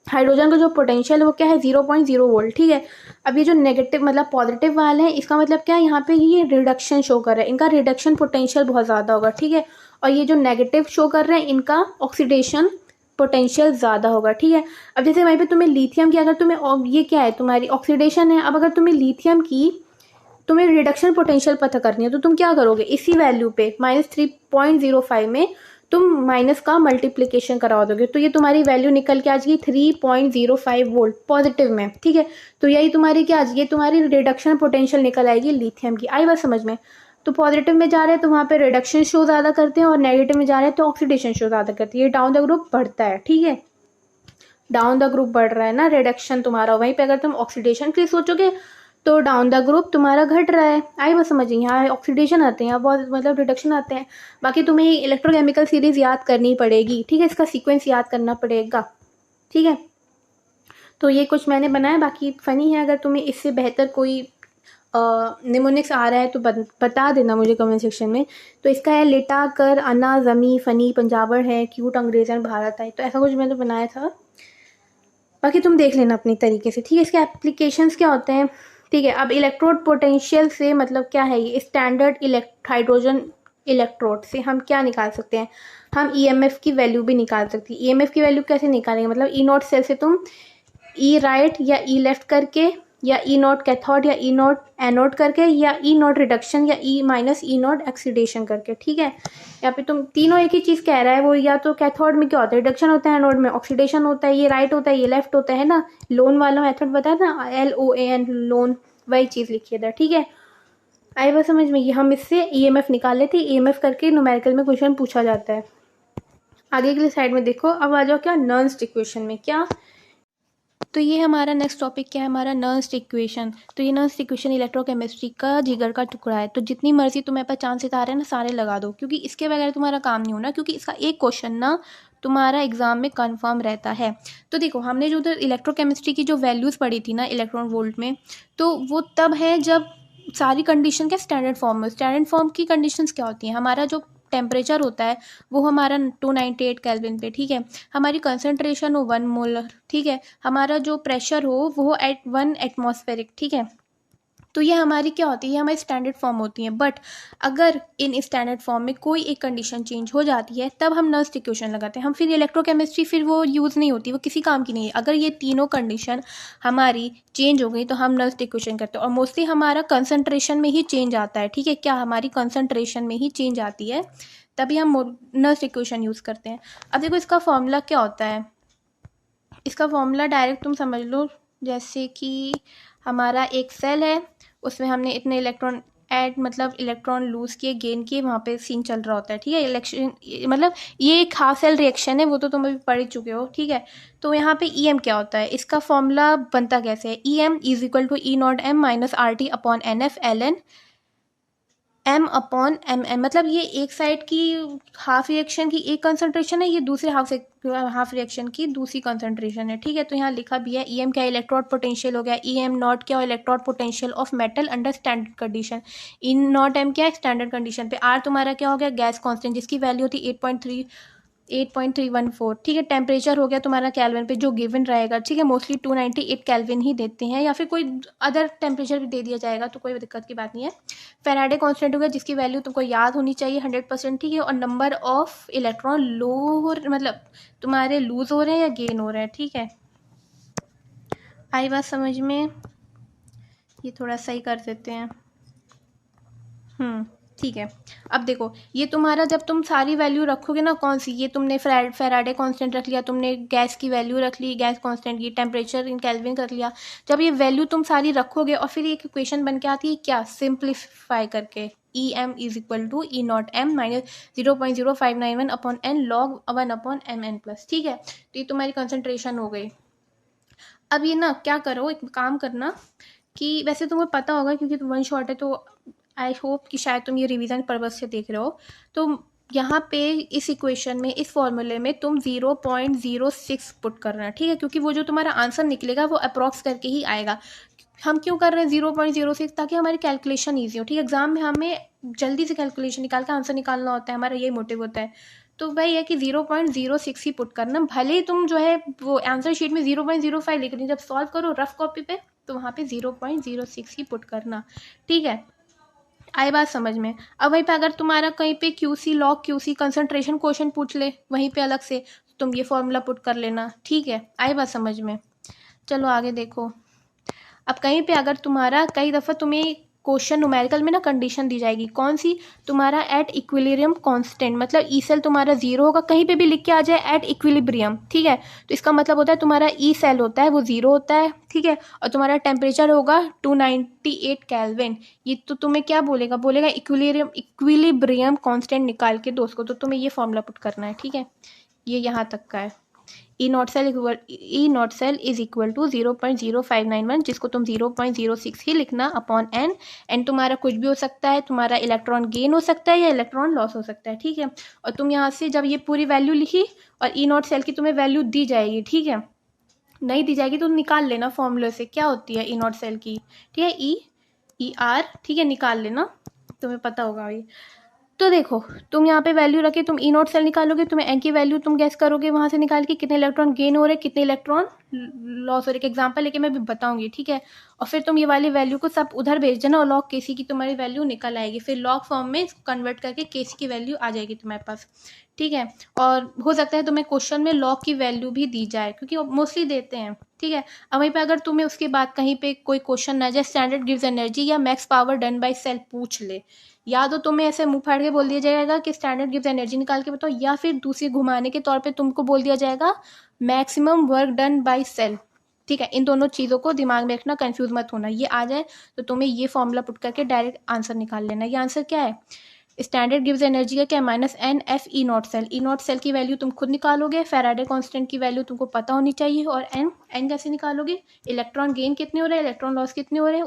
हाइड्रोजन का जो पोटेंशियल है वो क्या है, 0.0 वोल्ट, ठीक है। अब ये जो नेगेटिव मतलब पॉजिटिव वाले हैं, इसका मतलब क्या है, यहाँ पे ये रिडक्शन शो कर रहा है, इनका रिडक्शन पोटेंशियल बहुत ज़्यादा होगा, ठीक है। और ये जो नेगेटिव शो कर रहे हैं, इनका ऑक्सीडेशन पोटेंशियल ज़्यादा होगा, ठीक है। अब जैसे वहीं पे तुम्हें लिथियम की, अगर तुम्हें ये क्या है तुम्हारी ऑक्सीडेशन है, अब अगर तुम्हें लिथियम की तुम्हें रिडक्शन पोटेंशियल पता करनी है तो तुम क्या करोगे, इसी वैल्यू पे -3.05 में तुम माइनस का मल्टीप्लिकेशन करवा दोगे, तो ये तुम्हारी वैल्यू निकल के आ जाएगी 3.05 वोल्ट पॉजिटिव में, ठीक है। तो यही तुम्हारी क्या आ जाएगी, तुम्हारी रिडक्शन पोटेंशियल निकल आएगी लिथियम की। आई बात समझ में। तो पॉजिटिव में जा रहे हैं तो वहाँ पे रिडक्शन शो ज़्यादा करते हैं, और नेगेटिव में जा रहे हैं तो ऑक्सीडेशन शो ज़्यादा करती है। ये डाउन द ग्रुप बढ़ता है, ठीक है, डाउन द ग्रुप बढ़ रहा है ना रिडक्शन तुम्हारा। वहीं पे अगर तुम ऑक्सीडेशन के लिए सोचोगे तो डाउन द ग्रुप तुम्हारा घट रहा है। आई बात समझिए, यहाँ ऑक्सीडेशन आते हैं, यहाँ बहुत मतलब रिडक्शन आते हैं। बाकी तुम्हें इलेक्ट्रोकेमिकल सीरीज याद करनी पड़ेगी, ठीक है, इसका सीक्वेंस याद करना पड़ेगा, ठीक है। तो ये कुछ मैंने बनाया, बाकी फ़नी है। अगर तुम्हें इससे बेहतर कोई निमोनिक्स आ रहा है तो बता देना मुझे कमेंट सेक्शन में। तो इसका है लेटा कर अना जमी फनी पंजाबर है क्यूट अंग्रेजन भारत आए, तो ऐसा कुछ मैंने बनाया था। बाकी तुम देख लेना अपनी तरीके से, ठीक है। इसके एप्लीकेशंस क्या होते हैं, ठीक है। अब इलेक्ट्रोड पोटेंशियल से मतलब क्या है, ये स्टैंडर्ड हाइड्रोजन इलेक्ट्रोड से हम क्या निकाल सकते हैं, हम ईएमएफ की वैल्यू भी निकाल सकते हैं। ईएमएफ की वैल्यू कैसे निकालेंगे, मतलब ई नॉट सेल से तुम ई राइट या ई लेफ्ट करके, या ई नॉट कैथोड या ई नॉट एनोड करके, या ई नॉट रिडक्शन या E minus E not oxidation करके, ठीक है। यहाँ पे तुम तीनों एक ही चीज़ कह रहा है, वो या तो कैथोड में क्या होता है रिडक्शन होता है, एनोड में ऑक्सीडेशन होता है, ये राइट होता है ये लेफ्ट होता है ना। लोन वाला मेथड बताया ना, LOAN लोन, वही चीज़ लिखिए था, ठीक है। आई बात समझ में। ये हम इससे ईएमएफ निकाल लेते हैं, ईएमएफ करके न्यूमेरिकल में क्वेश्चन पूछा जाता है। आगे के लिए साइड में देखो। अब आ जाओ क्या नर्न्स्ट इक्वेशन में, क्या तो ये हमारा नेक्स्ट टॉपिक क्या है, हमारा नर्न्स्ट इक्वेशन। तो ये नर्न्स्ट इक्वेशन इलेक्ट्रोकेमिस्ट्री का जिगर का टुकड़ा है। तो जितनी मर्जी तुम्हें पर चांस सितारे हैं ना सारे लगा दो, क्योंकि इसके बगैर तुम्हारा काम नहीं होना, क्योंकि इसका एक क्वेश्चन ना तुम्हारा एग्जाम में कंफर्म रहता है। तो देखो हमने जो उधर इलेक्ट्रोकेमिस्ट्री की जो वैल्यूज़ पढ़ी थी ना इलेक्ट्रॉन वोल्ट में, तो वो तब है जब सारी कंडीशन क्या स्टैंडर्ड फॉर्म में। स्टैंडर्ड फॉर्म की कंडीशंस क्या होती हैं, हमारा जो टेम्परेचर होता है वो हमारा 298 केल्विन पे, ठीक है। हमारी कंसंट्रेशन हो 1 मोलर, ठीक है। हमारा जो प्रेशर हो वो एट 1 एटमॉस्फेरिक, ठीक है। तो ये हमारी क्या होती है, ये हमारी स्टैंडर्ड फॉर्म होती है। बट अगर इन स्टैंडर्ड फॉर्म में कोई एक कंडीशन चेंज हो जाती है तब हम नर्न्स्ट इक्वेशन लगाते हैं। हम फिर इलेक्ट्रोकेमिस्ट्री फिर वो यूज़ नहीं होती, वो किसी काम की नहीं है। अगर ये तीनों कंडीशन हमारी चेंज हो गई तो हम नर्न्स्ट इक्वेशन करते हैं, और मोस्टली हमारा कंसंट्रेशन में ही चेंज आता है, ठीक है। क्या हमारी कंसंट्रेशन में ही चेंज आती है तभी हम नर्न्स्ट इक्वेशन यूज़ करते हैं। अब देखो इसका फॉर्मूला क्या होता है, इसका फॉर्मूला डायरेक्ट तुम समझ लो, जैसे कि हमारा एक सेल है, उसमें हमने इतने इलेक्ट्रॉन ऐड मतलब इलेक्ट्रॉन लूज़ किए गेन किए, वहाँ पे सीन चल रहा होता है, ठीक है। इलेक्शन मतलब ये एक हाफ सेल रिएक्शन है, वो तो तुम अभी पढ़ ही चुके हो, ठीक है। तो यहाँ पे EM क्या होता है, इसका फॉर्मूला बनता कैसे है, EM is equal to E0M minus RT upon NF ln M upon MM। मतलब ये एक साइड की हाफ रिएक्शन की एक कंसंट्रेशन है, ये दूसरे हाफ रिएक्शन की दूसरी कंसंट्रेशन है, ठीक है। तो यहाँ लिखा भी है EM क्या इलेक्ट्रोड पोटेंशियल हो गया, EM नॉट क्या electrode potential of metal under standard condition, E not M क्या है स्टैंडर्ड कंडीशन पे, R तुम्हारा क्या हो गया गैस कांस्टेंट जिसकी वैल्यू होती 8.314, ठीक है। टेम्परेचर हो गया तुम्हारा केल्विन पे जो गिवन रहेगा, ठीक है। मोस्टली 298 केल्विन ही देते हैं, या फिर कोई अदर टेम्परेचर भी दे दिया जाएगा तो कोई दिक्कत की बात नहीं है। फैराडे कांस्टेंट हो गया जिसकी वैल्यू तुमको याद होनी चाहिए 100%, ठीक है। और नंबर ऑफ इलेक्ट्रॉन लो हो मतलब तुम्हारे लूज हो रहे हैं या गेन हो रहे हैं, ठीक है। आई बात समझ में, ये थोड़ा सही कर देते हैं, ठीक है। अब देखो ये तुम्हारा जब तुम सारी वैल्यू रखोगे ना, कौन सी, ये तुमने फैराडे कांस्टेंट रख लिया, तुमने गैस की वैल्यू रख ली गैस कांस्टेंट की, टेम्परेचर इन केल्विन कर लिया। जब ये वैल्यू तुम सारी रखोगे और फिर एक इक्वेशन बन के आती है क्या, सिंप्लीफाई करके EM is equal to E0M minus 0.0591 upon N log 1 upon MN plus, ठीक है। तो ये तुम्हारी कंसंट्रेशन हो गई। अब ये ना क्या करो, एक काम करना कि वैसे तुम्हें पता होगा क्योंकि तुम वन शॉट है, तो आई होप कि शायद तुम ये रिवीजन पर्पज से देख रहे हो। तो यहाँ पे इस इक्वेशन में इस फॉर्मूले में तुम 0.06 पुट करना, ठीक है, क्योंकि वो जो तुम्हारा आंसर निकलेगा वो अप्रॉक्स करके ही आएगा। हम क्यों कर रहे हैं 0.06, ताकि हमारी कैलकुलेशन ईजी हो, ठीक है। एग्जाम में हमें जल्दी से कैलकुलेशन निकाल कर आंसर निकालना होता है, हमारा यही मोटिव होता है। तो वही है कि 0.06 ही पुट करना, भले ही तुम जो है वो आंसर शीट में 0.05 लिख रही, जब सॉल्व करो रफ कॉपी पे तो वहाँ पे 0.06 ही पुट करना, ठीक है। आई बात समझ में। अब वहीं पे अगर तुम्हारा कहीं पे QC log QC concentration question पूछ ले वहीं पे अलग से, तुम ये फॉर्मूला पुट कर लेना, ठीक है। आई बात समझ में? चलो आगे देखो। अब कहीं पे अगर तुम्हारा कई दफ़ा तुम्हें क्वेश्चन न्यूमेरिकल में ना कंडीशन दी जाएगी, कौन सी? तुम्हारा एट इक्विलिब्रियम कांस्टेंट, मतलब ई सेल तुम्हारा जीरो होगा, कहीं पे भी लिख के आ जाए एट इक्विलिब्रियम, ठीक है, तो इसका मतलब होता है तुम्हारा ई सेल होता है वो जीरो होता है, ठीक है, और तुम्हारा टेम्परेचर होगा 298 केल्विन। ये तो तुम्हें क्या बोलेगा इक्विलिब्रियम कांस्टेंट निकाल के दो उसको, तो तुम्हें ये फॉर्मूला पुट करना है, ठीक है। ये यहाँ तक का है। E not cell is equal to 0.0591, जिसको तुम 0.06 ही लिखना अपॉन एन। एन तुम्हारा कुछ भी हो सकता है, तुम्हारा इलेक्ट्रॉन गेन हो सकता है या इलेक्ट्रॉन लॉस हो सकता है, ठीक है। और तुम यहाँ से जब ये पूरी वैल्यू लिखी और ई नॉट सेल की तुम्हें वैल्यू दी जाएगी, ठीक है, नहीं दी जाएगी तो निकाल लेना फॉर्मूले से क्या होती है ई नॉट सेल की, ठीक है, ई आर, ठीक है, निकाल लेना, तुम्हें पता होगा ये। तो देखो तुम यहाँ पे वैल्यू रखे, तुम ई नॉट सेल निकालोगे, तुम्हें एन की वैल्यू तुम गैस करोगे वहाँ से निकाल के कितने इलेक्ट्रॉन गेन हो रहे हैं, कितने इलेक्ट्रॉन लॉस हो रहे हैं। एग्जाम्पल लेके मैं भी बताऊंगी, ठीक है। और फिर तुम ये वाली वैल्यू को सब उधर भेज देना और लॉग केसी की तुम्हारी वैल्यू निकल आएगी, फिर लॉग फॉर्म में कन्वर्ट करके केसी की वैल्यू आ जाएगी तुम्हारे पास, ठीक है। और हो सकता है तुम्हें क्वेश्चन में लॉग की वैल्यू भी दी जाए, क्योंकि मोस्टली देते हैं, ठीक है। अब वहीं पे अगर तुम्हें उसके बाद कहीं पे कोई क्वेश्चन ना जाए, स्टैंडर्ड गिव्स एनर्जी या max power done by cell पूछ ले, या तो तुम्हें ऐसे मुंह फाड़ के बोल दिया जाएगा कि स्टैंडर्ड गिव्स एनर्जी निकाल के बताओ, या फिर दूसरी घुमाने के तौर पे तुमको बोल दिया जाएगा maximum work done by cell, ठीक है। इन दोनों चीज़ों को दिमाग में रखना, कंफ्यूज मत होना। ये आ जाए तो तुम्हें ये फॉर्मूला पुट करके डायरेक्ट आंसर निकाल लेना। ये आंसर क्या है? स्टैंडर्ड गिव्स एनर्जी का क्या है? Minus n F E not cell. E not cell की वैल्यू तुम खुद निकालोगे, फैराडे कांस्टेंट की वैल्यू तुमको पता होनी चाहिए, और एन कैसे निकालोगे? इलेक्ट्रॉन गेन कितने हो रहे हैं, इलेक्ट्रॉन लॉस कितने हो रहे हैं,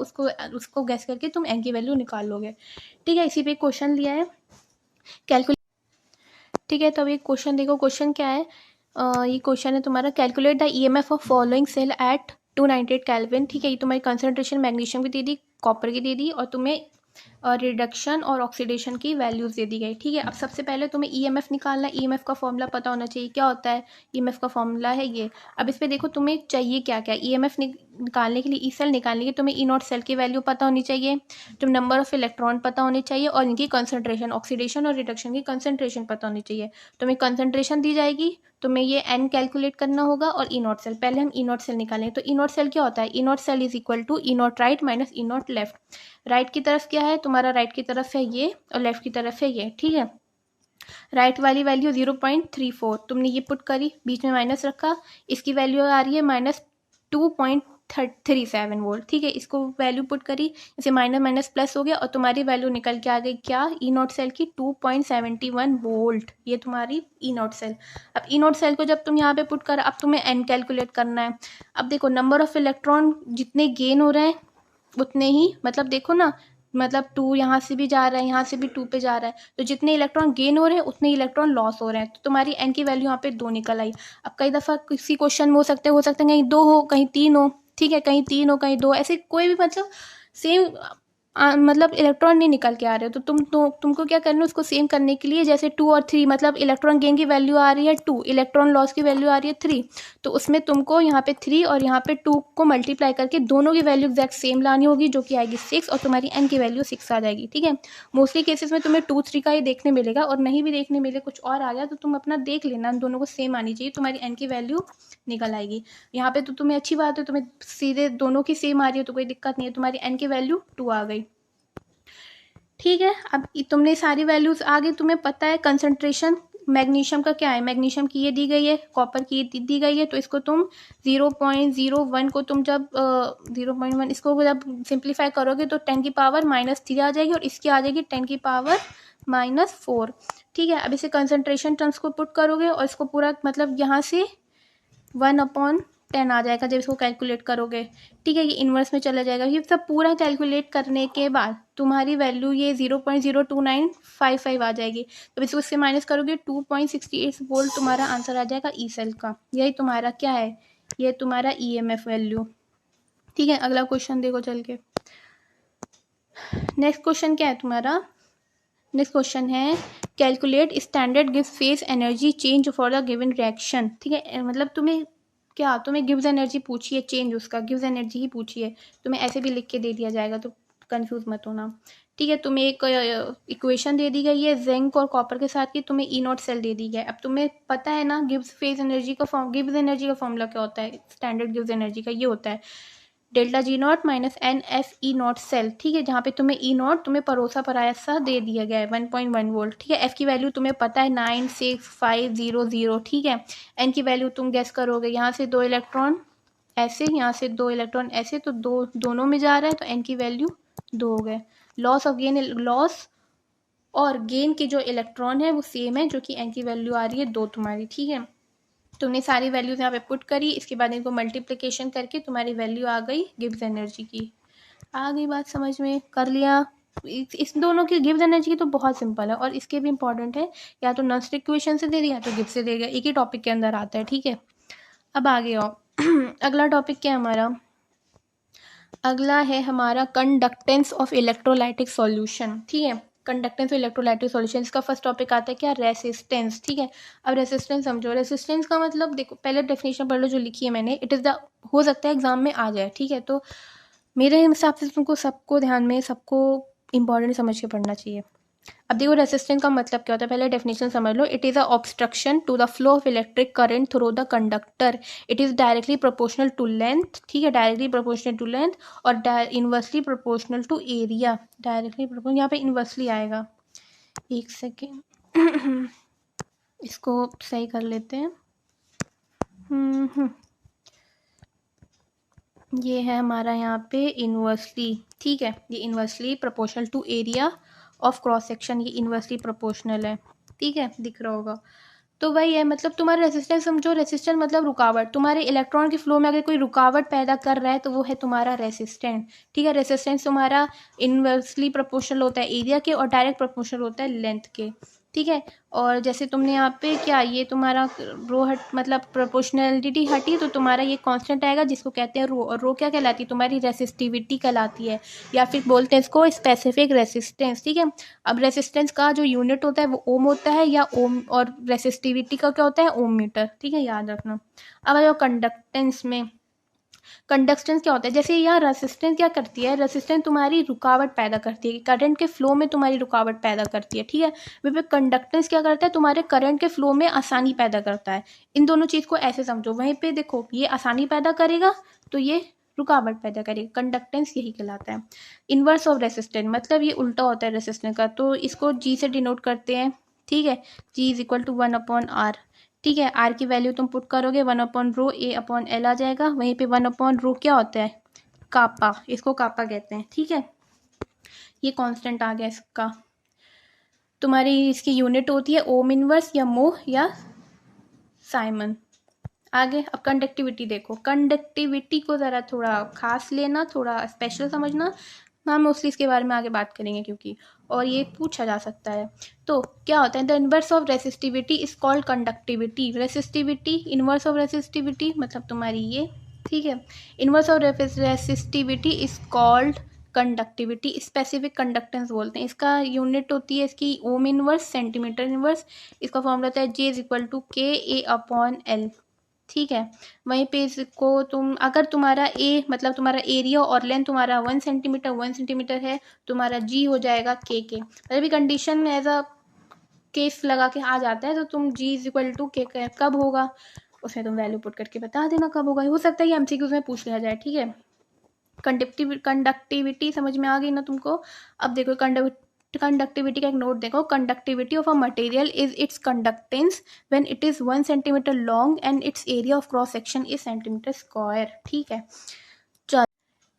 उसको गैस करके तुम एन की वैल्यू निकाल लोगे, ठीक है। इसी पे क्वेश्चन लिया है कैलकुलेट, ठीक है। तो अब एक क्वेश्चन देखो, क्वेश्चन क्या है, ये क्वेश्चन है तुम्हारा, calculate the EMF of following cell at 298 kelvin, ठीक है। ये तुम्हारी कंसंट्रेशन मैग्नीशियम की दे दी, कॉपर की दे दी, और तुम्हें रिडक्शन और ऑक्सीडेशन की वैल्यूज़ दे दी गई, ठीक है। अब सबसे पहले तुम्हें ईएमएफ निकालना है, ईएमएफ का फॉर्मूला पता होना चाहिए, क्या होता है ईएमएफ का फॉर्मूला है ये। अब इस पे देखो तुम्हें चाहिए क्या क्या, ईएमएफ निकालने के लिए, ई सेल निकालने के लिए तुम्हें ई नॉट सेल की वैल्यू पता होनी चाहिए, तुम नंबर ऑफ इलेक्ट्रॉन पता होने चाहिए, और इनकी कंसंट्रेशन, ऑक्सीडेशन और रिडक्शन की कंसंट्रेशन पता होनी चाहिए। तुम्हें कंसंट्रेशन दी जाएगी, तुम्हें ये एन कैलकुलेट करना होगा, और ई नॉट सेल, पहले हम ई नॉट सेल निकालेंगे। तो ई नॉट सेल क्या होता है? E not cell is equal to E naught right minus E naught left. Right की तरफ क्या है तुम्हारा? राइट की तरफ है ये, और लेफ्ट की तरफ है ये, ठीक है। राइट वाली वैल्यू 0.34 तुमने ये पुट करी, बीच में माइनस रखा, इसकी वैल्यू आ रही है -2.37 वोल्ट, ठीक है। इसको वैल्यू पुट करी, इसे माइनस माइनस प्लस हो गया, और तुम्हारी वैल्यू निकल के आ गई क्या? ई नॉट सेल की 2.71 वोल्ट, ये तुम्हारी ई नॉट सेल। अब ई नॉट सेल को जब तुम यहाँ पे पुट कर, अब तुम्हें एन कैलकुलेट करना है। अब देखो नंबर ऑफ इलेक्ट्रॉन जितने गेन हो रहे हैं उतने ही, मतलब देखो ना, मतलब 2 यहाँ से भी जा रहा है, यहाँ से भी 2 पे जा रहा है, तो जितने इलेक्ट्रॉन गेन हो रहे हैं उतने इलेक्ट्रॉन लॉस हो रहे हैं, तो तुम्हारी एन की वैल्यू यहाँ पे 2 निकल आई। अब कई दफ़ा किसी क्वेश्चन में हो सकते हैं कहीं 2 हो, कहीं 3 हो, ठीक है, कहीं 3 हो, कहीं 2, ऐसे कोई भी मतलब सेम मतलब इलेक्ट्रॉन नहीं निकल के आ रहे हो, तो तुमको क्या करना है, उसको सेम करने के लिए, जैसे 2 और 3, मतलब इलेक्ट्रॉन गेन की वैल्यू आ रही है 2, इलेक्ट्रॉन लॉस की वैल्यू आ रही है 3, तो उसमें तुमको यहाँ पे 3 और यहाँ पे 2 को मल्टीप्लाई करके दोनों की वैल्यू एग्जैक्ट सेम लानी होगी, जो कि आएगी 6, और तुम्हारी एन की वैल्यू 6 आ जाएगी, ठीक है। मोस्टली केसेस में तुम्हें 2, 3 का ही देखने मिलेगा, और नहीं भी देखने मिले, कुछ और आ गया तो तुम अपना देख लेना, दोनों को सेम आनी चाहिए, तुम्हारी एन की वैल्यू निकल आएगी। यहाँ पे तो तुम्हें अच्छी बात है, तुम्हें सीधे दोनों की सेम आ रही है तो कोई दिक्कत नहीं है, तुम्हारी एन की वैल्यू 2 आ गई, ठीक है। अब तुमने सारी वैल्यूज आ गई, तुम्हें पता है कंसंट्रेशन मैग्नीशियम का क्या है, मैग्नीशियम की ये दी गई है, कॉपर की ये दी गई है, तो इसको तुम 0.01 को तुम जब 0.1 इसको जब सिंप्लीफाई करोगे तो 10 की पावर -3 आ जाएगी, और इसकी आ जाएगी 10 की पावर -4, ठीक है। अब इसे कंसंट्रेशन टर्म्स को पुट करोगे, और इसको पूरा मतलब यहाँ से 1/10 आ जाएगा जब इसको कैलकुलेट करोगे, ठीक है। ये इन्वर्स में चला जाएगा। ये सब पूरा कैलकुलेट करने के बाद तुम्हारी वैल्यू ये 0.02955 आ जाएगी, तो इसको इससे माइनस करोगे 2.68 वोल्ट तुम्हारा आंसर आ जाएगा ई सेल का। यही तुम्हारा क्या है? ये तुम्हारा ईएमएफ वैल्यू, ठीक है। अगला क्वेश्चन देखो चल के। नेक्स्ट क्वेश्चन क्या है तुम्हारा? नेक्स्ट क्वेश्चन है calculate standard gives face energy change for the given reaction, ठीक है। मतलब तुम्हें गिव्स एनर्जी पूछी है, चेंज उसका गिव्स एनर्जी ही पूछी है, तुम्हें ऐसे भी लिख के दे दिया जाएगा, तो कंफ्यूज मत होना, ठीक है। तुम्हें एक इक्वेशन दे दी गई है जिंक और कॉपर के साथ की, तुम्हें ई नॉट सेल दे दी गया है। अब तुम्हें पता है ना गिब्स फेज एनर्जी का गिब्स एनर्जी का फॉर्मूला क्या होता है, स्टैंडर्ड गिब्स एनर्जी का ये होता है delta G naught minus n F E not cell, ठीक है। जहाँ पे तुम्हें ई नॉट तुम्हें परोसा पराया सा दे दिया गया है 1.1 वोल्ट, ठीक है। एफ की वैल्यू तुम्हें पता है 96500, ठीक है। एन की वैल्यू तुम गेस करोगे, यहाँ से 2 इलेक्ट्रॉन ऐसे, यहाँ से 2 इलेक्ट्रॉन ऐसे, तो दोनों में जा रहा है, तो एन की वैल्यू 2 हो गए। लॉस ऑफ गेन, लॉस और गेन के जो इलेक्ट्रॉन है वो सेम है, जो कि एन की वैल्यू आ रही है 2 तुम्हारी, ठीक है। तुमने सारी वैल्यूज यहाँ पे पुट करी, इसके बाद इनको मल्टीप्लिकेशन करके तुम्हारी वैल्यू आ गई गिब्स एनर्जी की। आ गई बात समझ में, कर लिया। इस दोनों की गिब्स एनर्जी की तो बहुत सिंपल है, और इसके भी इंपॉर्टेंट है, या तो नॉन इक्वेशन से दे दिया या तो गिब्स से दे दिया, एक ही टॉपिक के अंदर आता है, ठीक है। अब आगे आओ अगला टॉपिक क्या है हमारा, अगला है हमारा कंडक्टेंस ऑफ इलेक्ट्रोलाइटिक सॉल्यूशन, ठीक है। कंडक्टेंस ऑफ इलेक्ट्रोलाइटिक सॉल्यूशन, इसका फर्स्ट टॉपिक आता है क्या, रेसिस्टेंस, ठीक है। अब रेसिस्टेंस समझो, रेसिस्टेंस का मतलब देखो, पहले डेफिनेशन पढ़ लो जो लिखी है मैंने, इट इज़ द, हो सकता है एग्जाम में आ जाए, ठीक है। तो मेरे हिसाब से तुमको सबको ध्यान में, सबको इंपॉर्टेंट समझ के पढ़ना चाहिए। अब देखो रेसिस्टेंस का मतलब क्या होता है, पहले डेफिनेशन समझ लो। It is a obstruction to the flow of electric current through the conductor. It is directly proportional to length, ठीक है, डायरेक्टली प्रोपोर्शनल टू लेंथ, और inversely proportional to area. Directly proportional, यहाँ पे इनवर्सली आएगा, एक second इसको सही कर लेते हैं। ये है हमारा यहाँ पे इनवर्सली, ठीक है, ये inversely proportional to area of cross section, ये इनवर्सली प्रोपोर्शनल है, ठीक है, दिख रहा होगा। तो वही है, मतलब तुम्हारा रेसिस्टेंस समझो, रेसिस्टेंस मतलब रुकावट, तुम्हारे इलेक्ट्रॉन के फ्लो में अगर कोई रुकावट पैदा कर रहा है तो वो है तुम्हारा रेसिस्टेंस, ठीक है। रेसिस्टेंस तुम्हारा इनवर्सली प्रोपोर्शनल होता है एरिया के, और डायरेक्ट प्रोपोर्शनल होता है लेंथ के, ठीक है। और जैसे तुमने यहाँ पे क्या, ये तुम्हारा रो हट, मतलब प्रोपोर्शनलिटी हटी, तो तुम्हारा ये कांस्टेंट आएगा, जिसको कहते हैं रो। और रो क्या कहलाती है, तुम्हारी रेसिस्टिविटी कहलाती है, या फिर बोलते हैं इसको स्पेसिफिक रेसिस्टेंस, ठीक है। अब रेसिस्टेंस का जो यूनिट होता है वो ओम होता है, या ओम, और रेसिस्टिविटी का क्या होता है, ओम मीटर, ठीक है, याद रखना। अब जो कंडक्टेंस में, कंडक्टेंस क्या होता है, जैसे यहाँ रेसिस्टेंस क्या करती है, रेसिस्टेंस तुम्हारी रुकावट पैदा करती है, करंट के फ्लो में तुम्हारी रुकावट पैदा करती है, ठीक है। वहीं पे कंडक्टेंस क्या करता है, तुम्हारे करंट के फ्लो में आसानी पैदा करता है। इन दोनों चीज़ को ऐसे समझो, वहीं पे देखो ये आसानी पैदा करेगा तो ये रुकावट पैदा करेगा, कंडक्टेंस यही कहलाता है। इनवर्स ऑफ रेसिस्टेंस मतलब ये उल्टा होता है रेसिस्टेंस का, तो इसको जी से डिनोट करते हैं, ठीक है। जी इज इक्वल टू 1/r, ठीक है। आर की वैल्यू तुम पुट करोगे 1/रो, A/L आ जाएगा। वहीं पे 1/रो क्या होता है, कापा, इसको कापा कहते हैं, ठीक है। ये कांस्टेंट आ गया इसका, तुम्हारी इसकी यूनिट होती है ओम इनवर्स, या मोह, या साइमन। आगे अब कंडक्टिविटी देखो, कंडक्टिविटी को ज़रा थोड़ा खास लेना, थोड़ा स्पेशल समझना, हम मोस्टली इसके बारे में आगे बात करेंगे क्योंकि, और ये पूछा जा सकता है। तो क्या होता है, the inverse of resistivity is called conductivity. Resistivity, inverse of resistivity मतलब तुम्हारी ये, ठीक है। Inverse of resistivity is called conductivity, specific conductance बोलते हैं। इसका यूनिट होती है इसकी ओम इनवर्स, सेंटीमीटर इनवर्स। इसका फॉर्मूला होता है J is equal to KA/L, ठीक है। वहीं पे इसको तुम, अगर तुम्हारा ए मतलब तुम्हारा एरिया और लेंथ तुम्हारा 1 सेंटीमीटर है, तुम्हारा जी हो जाएगा के, मतलब भी कंडीशन में एज अ केस लगा के आ जाता है, तो तुम जी इज इक्वल टू के कब होगा, उसमें तुम वैल्यू पुट करके बता देना कब होगा। हो सकता है ये एमसीक्यूज में पूछ लिया जाए, ठीक है। कंडक्टिविटी समझ में आ गई ना तुमको। अब देखो कंडक्टिविटी का एक नोट देखो, conductivity of a material is it's conductance when it is 1 centimetre long and it's area of cross section is centimetre square, ठीक है। चल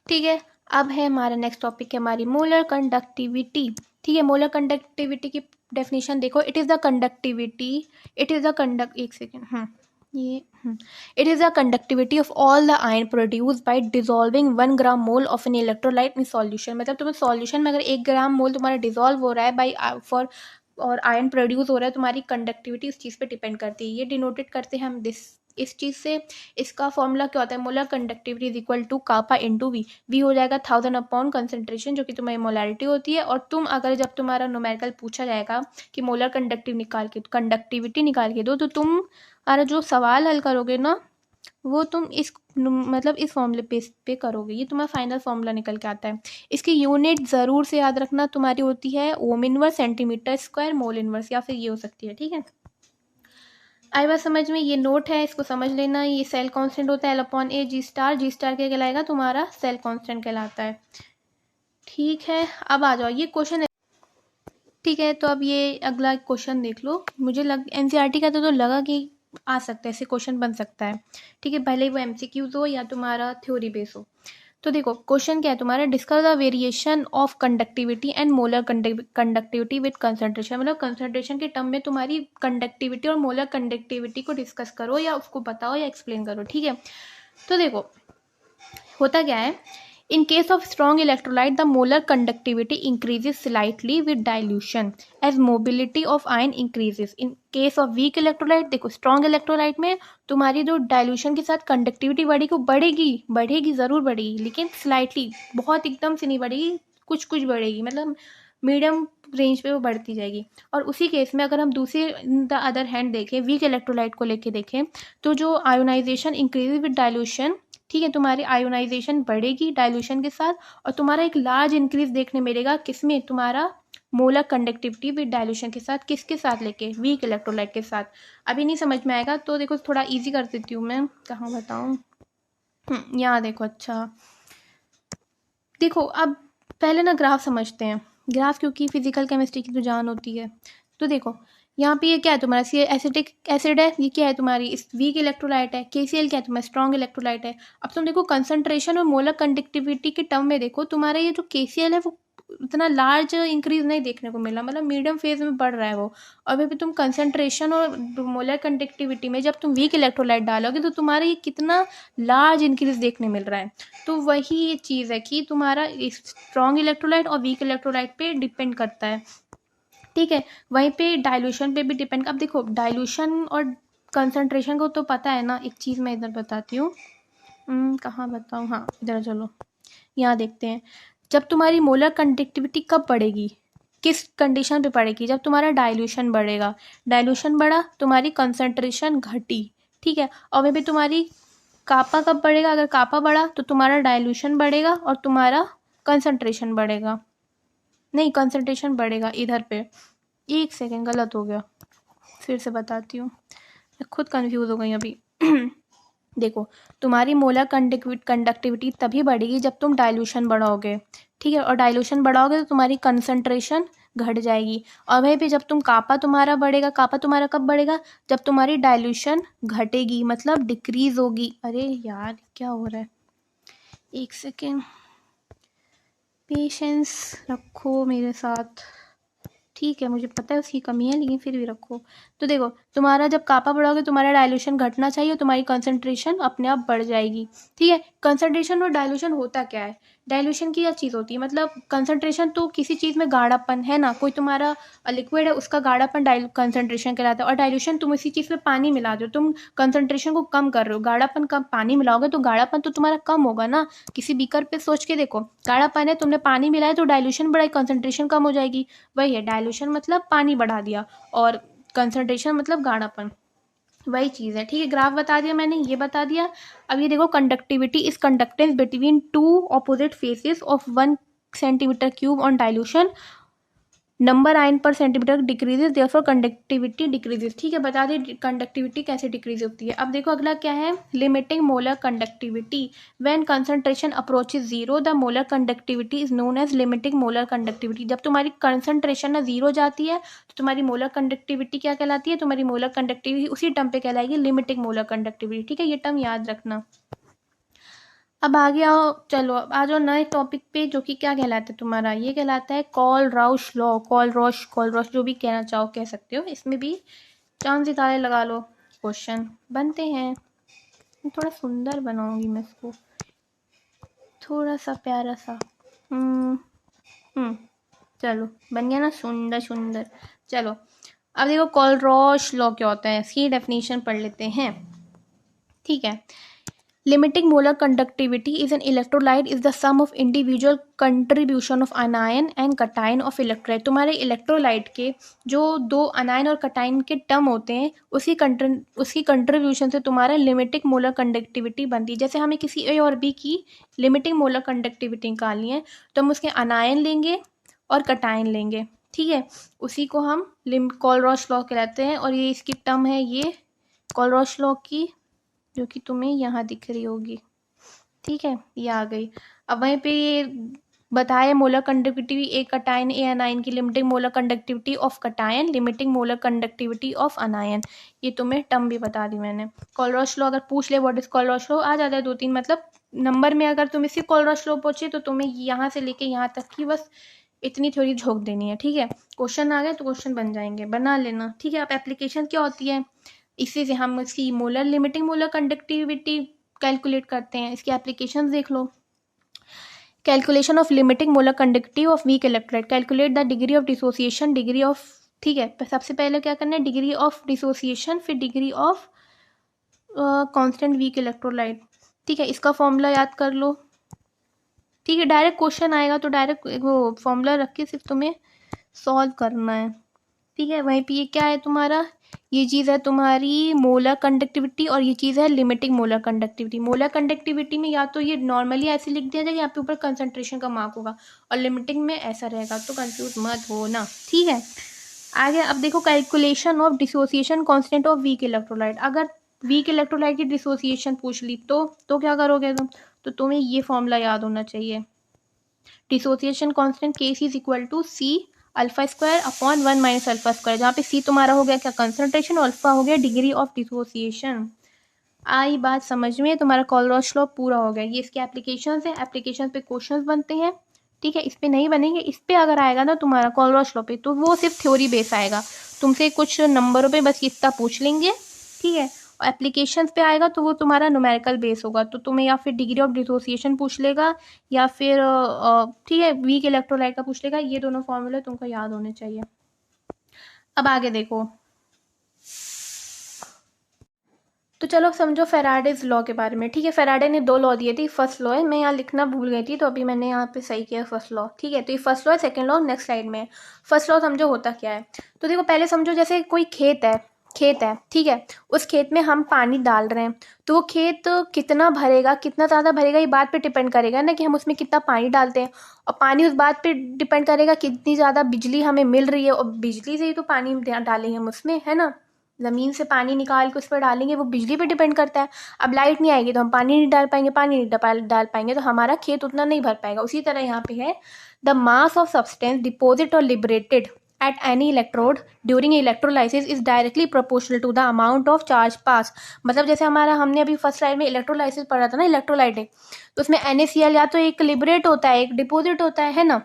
ठीक है, अब है हमारा नेक्स्ट टॉपिक है हमारी मोलर कंडक्टिविटी, ठीक है। मोलर कंडक्टिविटी की डेफिनेशन देखो, it is the conductivity, it is the conduct, एक second, it is the conductivity of all the ion produced by dissolving 1 gram mole of an electrolyte in solution। मतलब तुम्हें solution में अगर 1 ग्राम मोल तुम्हारा dissolve हो रहा है बाई फॉर, और आयन प्रोड्यूस हो रहा है, तुम्हारी कंडक्टिविटी इस चीज़ पे डिपेंड करती है। ये डिनोटेड करते हैं हम इस चीज़ से। इसका फॉर्मूला क्या होता है, molar conductivity is equal to kappa into V. V हो जाएगा 1000 कंसनट्रेशन, जो कि तुम्हारी मोलैरिटी होती है। और तुम अगर जब तुम्हारा न्यूमेरिकल पूछा जाएगा कि मोलर कंडक्टिविटी निकाल के दो, तो तुम अरे जो सवाल हल करोगे ना वो तुम इस मतलब इस फॉर्मूले पे करोगे, ये तुम्हारा फाइनल फॉर्मूला निकल के आता है। इसकी यूनिट ज़रूर से याद रखना, तुम्हारी होती है ohm inverse centimetre square mole inverse, या फिर ये हो सकती है। ठीक है, आई बात समझ में? ये नोट है, इसको समझ लेना। ये सेल कांस्टेंट होता है एल अपॉन ए जी स्टार, जी स्टार क्या कहलाएगा? तुम्हारा सेल कांस्टेंट कहलाता है। ठीक है, अब आ जाओ, ये क्वेश्चन है। ठीक है, तो अब ये अगला क्वेश्चन देख लो। मुझे एनसीईआरटी का तो लगा कि आ सकता है, ऐसे क्वेश्चन बन सकता है। ठीक है, भले ही वो एमसीक्यूज हो या तुम्हारा थ्योरी बेस हो। तो देखो क्वेश्चन क्या है तुम्हारा, discuss the variation of conductivity and molar conductivity with concentration. मतलब कंसंट्रेशन के टर्म में तुम्हारी कंडक्टिविटी और मोलर कंडक्टिविटी को डिस्कस करो, या उसको बताओ या एक्सप्लेन करो। ठीक है, तो देखो होता क्या है, in case of strong electrolyte the molar conductivity increases slightly with dilution as mobility of ion increases. in case of weak electrolyte, देखो strong electrolyte में तुम्हारी जो डाइल्यूशन के साथ कंडक्टिविटी बढ़ेगी, वो बढ़ेगी ज़रूर बढ़ेगी, लेकिन स्लाइटली, बहुत एकदम से नहीं बढ़ेगी, कुछ बढ़ेगी, मतलब मीडियम रेंज पे वो बढ़ती जाएगी। और उसी केस में अगर हम दूसरे द अदर हैंड देखें, वीक इलेक्ट्रोलाइट को लेके देखें, तो जो आयोनाइजेशन इंक्रीज विद डाइल्यूशन, ठीक है, तुम्हारी आयोनाइजेशन बढ़ेगी डाइल्यूशन के साथ, और तुम्हारा एक लार्ज इंक्रीज देखने मिलेगा किसमें, तुम्हारा मोलर कंडक्टिविटी विद डाइल्यूशन के साथ। किसके साथ लेके? वीक इलेक्ट्रोलाइट के साथ। अभी नहीं समझ में आएगा तो देखो थोड़ा इजी कर देती हूँ मैं, कहाँ बताऊँ, यहाँ देखो। अच्छा देखो, अब पहले ना ग्राफ समझते हैं, ग्राफ क्योंकि फिजिकल केमिस्ट्री की तो जान होती है। तो देखो यहाँ पे ये क्या है तुम्हारा, सी एसिटिक एसिड है, ये क्या है तुम्हारी इस वीक इलेक्ट्रोलाइट है, केसीएल क्या है तुम्हारा स्ट्रॉन्ग इलेक्ट्रोलाइट है। अब तुम देखो कंसंट्रेशन और मोलर कंडक्टिविटी के टर्म में देखो, तुम्हारा ये जो केसीएल है वो इतना लार्ज इंक्रीज नहीं देखने को मिला, मतलब मीडियम फेज में बढ़ रहा है वो। और अभी तुम कंसंट्रेशन और मोलर कंडक्टिविटी में जब तुम वीक इलेक्ट्रोलाइट डालोगे तो तुम्हारा ये कितना लार्ज इंक्रीज देखने मिल रहा है। तो वही ये चीज़ है कि तुम्हारा स्ट्रॉन्ग इलेक्ट्रोलाइट और वीक इलेक्ट्रोलाइट पे डिपेंड करता है। ठीक है, वहीं पे डाइल्यूशन पे भी डिपेंड। अब देखो डाइल्यूशन और कंसंट्रेशन को तो पता है ना, एक चीज़ मैं इधर बताती हूँ, कहाँ बताऊँ, हाँ इधर चलो, यहाँ देखते हैं। जब तुम्हारी मोलर कंडक्टिविटी कब बढ़ेगी, किस कंडीशन पे बढ़ेगी? जब तुम्हारा डाइल्यूशन बढ़ेगा, डाइल्यूशन बढ़ा, तुम्हारी कंसंट्रेशन घटी। ठीक है, और वहीं पे तुम्हारी कापा कब बढ़ेगा? अगर कापा बढ़ा तो तुम्हारा डाइल्यूशन बढ़ेगा और तुम्हारा कंसंट्रेशन बढ़ेगा, नहीं कंसंट्रेशन बढ़ेगा इधर पे। एक सेकेंड, गलत हो गया, फिर से बताती हूँ, मैं खुद कंफ्यूज हो गई अभी। देखो तुम्हारी मोलर कंडक्टिविटी तभी बढ़ेगी जब तुम डाइल्यूशन बढ़ाओगे। ठीक है, और डाइल्यूशन बढ़ाओगे तो तुम्हारी कंसंट्रेशन घट जाएगी। और वहीं पे जब तुम कापा तुम्हारा बढ़ेगा, कापा तुम्हारा कब बढ़ेगा? जब तुम्हारी डाइल्यूशन घटेगी, मतलब डिक्रीज होगी। अरे यार क्या हो रहा है, एक सेकेंड पेशेंस रखो मेरे साथ। ठीक है, मुझे पता है उसकी कमी है, लेकिन फिर भी रखो। तो देखो तुम्हारा जब कापा बढ़ाओगे तुम्हारा डाइल्यूशन घटना चाहिए और तुम्हारी कंसंट्रेशन अपने आप बढ़ जाएगी। ठीक है, कंसंट्रेशन और डाइल्यूशन होता क्या है? डाइल्यूशन की क्या चीज़ होती है, मतलब कंसंट्रेशन तो किसी चीज़ में गाढ़ापन है ना, कोई तुम्हारा लिक्विड है उसका गाढ़ापन कंसंट्रेशन कहलाता है। और डाइल्यूशन तुम इसी चीज़ में पानी मिला रहे हो, तुम कंसंट्रेशन को कम कर रहे हो। गाढ़ापन कम पानी मिलाओगे तो गाढ़ापन तो तुम्हारा कम होगा ना। किसी बीकर पे सोच के देखो, गाढ़ापन है, तुमने पानी मिलाया तो डाइल्यूशन बढ़ाई, कंसंट्रेशन कम हो जाएगी। वही है, डाइल्यूशन मतलब पानी बढ़ा दिया, और कंसंट्रेशन मतलब गाढ़ापन, वही चीज़ है। ठीक है, ग्राफ बता दिया मैंने, ये बता दिया। अब ये देखो conductivity is conductance between two opposite faces of 1 centimetre cube on dilution, number ion per centimetre decreases, therefore conductivity decreases. ठीक है, बता दें कंडक्टिविटी कैसे डिक्रीज होती है। अब देखो अगला क्या है, limiting molar conductivity. When concentration approaches zero the molar conductivity is known as limiting molar conductivity. जब तुम्हारी कंसंट्रेशन ना जीरो जाती है तो तुम्हारी मोलर कंडक्टिविटी क्या कहलाती है? तुम्हारी मोलर कंडक्टिविटी उसी टर्म पे कहलाएगी लिमिटिंग मोलर कंडक्टिविटी। ठीक है, ये टर्म याद रखना। अब आगे आओ, चलो अब आ जाओ नए टॉपिक पे, जो कि क्या कहलाता है तुम्हारा, ये कहलाता है कॉल राउश लॉ। कॉल रॉश जो भी कहना चाहो कह सकते हो। इसमें भी चांद सितारे लगा लो, क्वेश्चन बनते हैं। थोड़ा सुंदर बनाऊंगी मैं इसको, थोड़ा सा प्यारा सा। चलो बन गया ना सुंदर। चलो अब देखो कॉल रॉश लॉ क्या होता है, इसकी डेफिनेशन पढ़ लेते हैं। ठीक है, Limiting molar conductivity is an electrolyte is the sum of individual contribution of anion and cation of electrolyte. तुम्हारे इलेक्ट्रोलाइट के जो दो अनायन और कटाइन के टर्म होते हैं उसकी कंट्रीब्यूशन से तुम्हारा लिमिटिंग मोलर कंडक्टिविटी बनती है। जैसे हमें किसी ए और बी की लिमिटिंग मोलर कंडक्टिविटी निकालनी है तो हम उसके अनायन लेंगे और कटाइन लेंगे, ठीक है। उसी को हम कोलरॉश लॉ कहलाते हैं और ये इसकी टर्म है ये कोलरॉश लॉ की, जो कि तुम्हें यहाँ दिख रही होगी, ठीक है, ये आ गई। अब वहीं पे ये बताया मोलर कंडक्टिविटी ए कटायन ए अनायन की limiting molar conductivity of cation limiting molar conductivity of अनायन, ये तुम्हें टर्म भी बता दी मैंने। कोलरॉश लॉ अगर पूछ ले व्हाट इज कोलरॉश लॉ आ जाता है 2-3, मतलब नंबर में अगर तुम इसी कोलरॉश लॉ पहुंचे तो तुम्हें यहाँ से लेके यहाँ तक की बस इतनी थोड़ी झोंक देनी है, ठीक है। क्वेश्चन आ गए तो क्वेश्चन बन जाएंगे, बना लेना, ठीक है। अब एप्लीकेशन क्या होती है, इसी से हम इसकी molar limiting molar conductivity calculate करते हैं। इसकी एप्लीकेशन देख लो। Calculation of limiting molar conductivity of weak electrolyte, calculate the degree of dissociation, degree of, ठीक है। सबसे पहले क्या करना है, डिग्री ऑफ डिसोसिएशन, फिर degree of constant weak electrolyte, ठीक है। इसका फॉर्मूला याद कर लो, ठीक है। डायरेक्ट क्वेश्चन आएगा तो डायरेक्ट वो फॉर्मूला रख के सिर्फ तुम्हें सॉल्व करना है, ठीक है। वहीं पे ये क्या है तुम्हारा, ये चीज़ है तुम्हारी मोलर कंडक्टिविटी और ये चीज़ है limiting molar conductivity. Molar conductivity में या तो ये नॉर्मली ऐसे लिख दिया जाएगा, यहाँ पे ऊपर कंसंट्रेशन का मार्क होगा, और लिमिटिंग में ऐसा रहेगा, तो कंफ्यूज मत होना, ठीक है। आगे अब देखो calculation of dissociation constant of weak electrolyte. अगर वीक इलेक्ट्रोलाइट की डिसोसिएशन पूछ ली तो क्या करोगे तुम, तो तुम्हें ये फॉर्मूला याद होना चाहिए, dissociation constant Kc is equal to C alpha square upon 1 minus alpha square, जहाँ पे सी तुम्हारा हो गया क्या कंसंट्रेशन और अल्फा हो गया डिग्री ऑफ डिसोसिएशन। आई बात समझ में, तुम्हारा कोलरॉश लॉ पूरा हो गया। ये इसके एप्लीकेशन है, एप्लीकेशन पे क्वेश्चंस बनते हैं, ठीक है। इस पे नहीं बनेंगे, इस पे अगर आएगा ना तुम्हारा कोलरॉश लॉ पे तो वो सिर्फ थ्योरी बेस आएगा, तुमसे कुछ नंबरों पे बस इतना पूछ लेंगे, ठीक है। और एप्लीकेशन पे आएगा तो वो तुम्हारा न्यूमेरिकल बेस होगा, तो तुम्हें या फिर डिग्री ऑफ डिसोसिएशन पूछ लेगा या फिर ठीक है वीक इलेक्ट्रोलाइट का पूछ लेगा। ये दोनों फॉर्मूले तुमको याद होने चाहिए। अब आगे देखो, तो चलो समझो फेराडेज लॉ के बारे में, ठीक है। फेराडे ने 2 लॉ दिए थे, फर्स्ट लॉ है, मैं यहाँ लिखना भूल गई थी तो अभी मैंने यहाँ पे सही किया फर्स्ट लॉ, ठीक है। तो ये फर्स्ट लॉ है, सेकंड लॉ नेक्स्ट स्लाइड में। फर्स्ट लॉ समझो होता क्या है, तो देखो पहले समझो जैसे कोई खेत है, ठीक है। उस खेत में हम पानी डाल रहे हैं तो वो खेत कितना भरेगा, कितना ज़्यादा भरेगा, ये बात पे डिपेंड करेगा ना कि हम उसमें कितना पानी डालते हैं, और पानी उस बात पे डिपेंड करेगा कितनी ज़्यादा बिजली हमें मिल रही है, और बिजली से ही तो पानी डालेंगे हम उसमें, है ना। ज़मीन से पानी निकाल के उस पर डालेंगे, वो बिजली पे डिपेंड करता है। अब लाइट नहीं आएगी तो हम पानी नहीं डाल पाएंगे, पानी नहीं डाल पाएंगे तो हमारा खेत उतना नहीं भर पाएगा। उसी तरह यहाँ पे है the mass of substance deposit और liberated at any electrode during electrolysis is directly proportional to the amount of charge pass। मतलब जैसे हमारा हमने अभी फर्स्ट स्लाइड में इलेक्ट्रोलाइसिस पढ़ा था ना, इलेक्ट्रोलाइट है तो उसमें NaCl या तो एक लिबरेट होता है एक डिपोजिट होता है ना।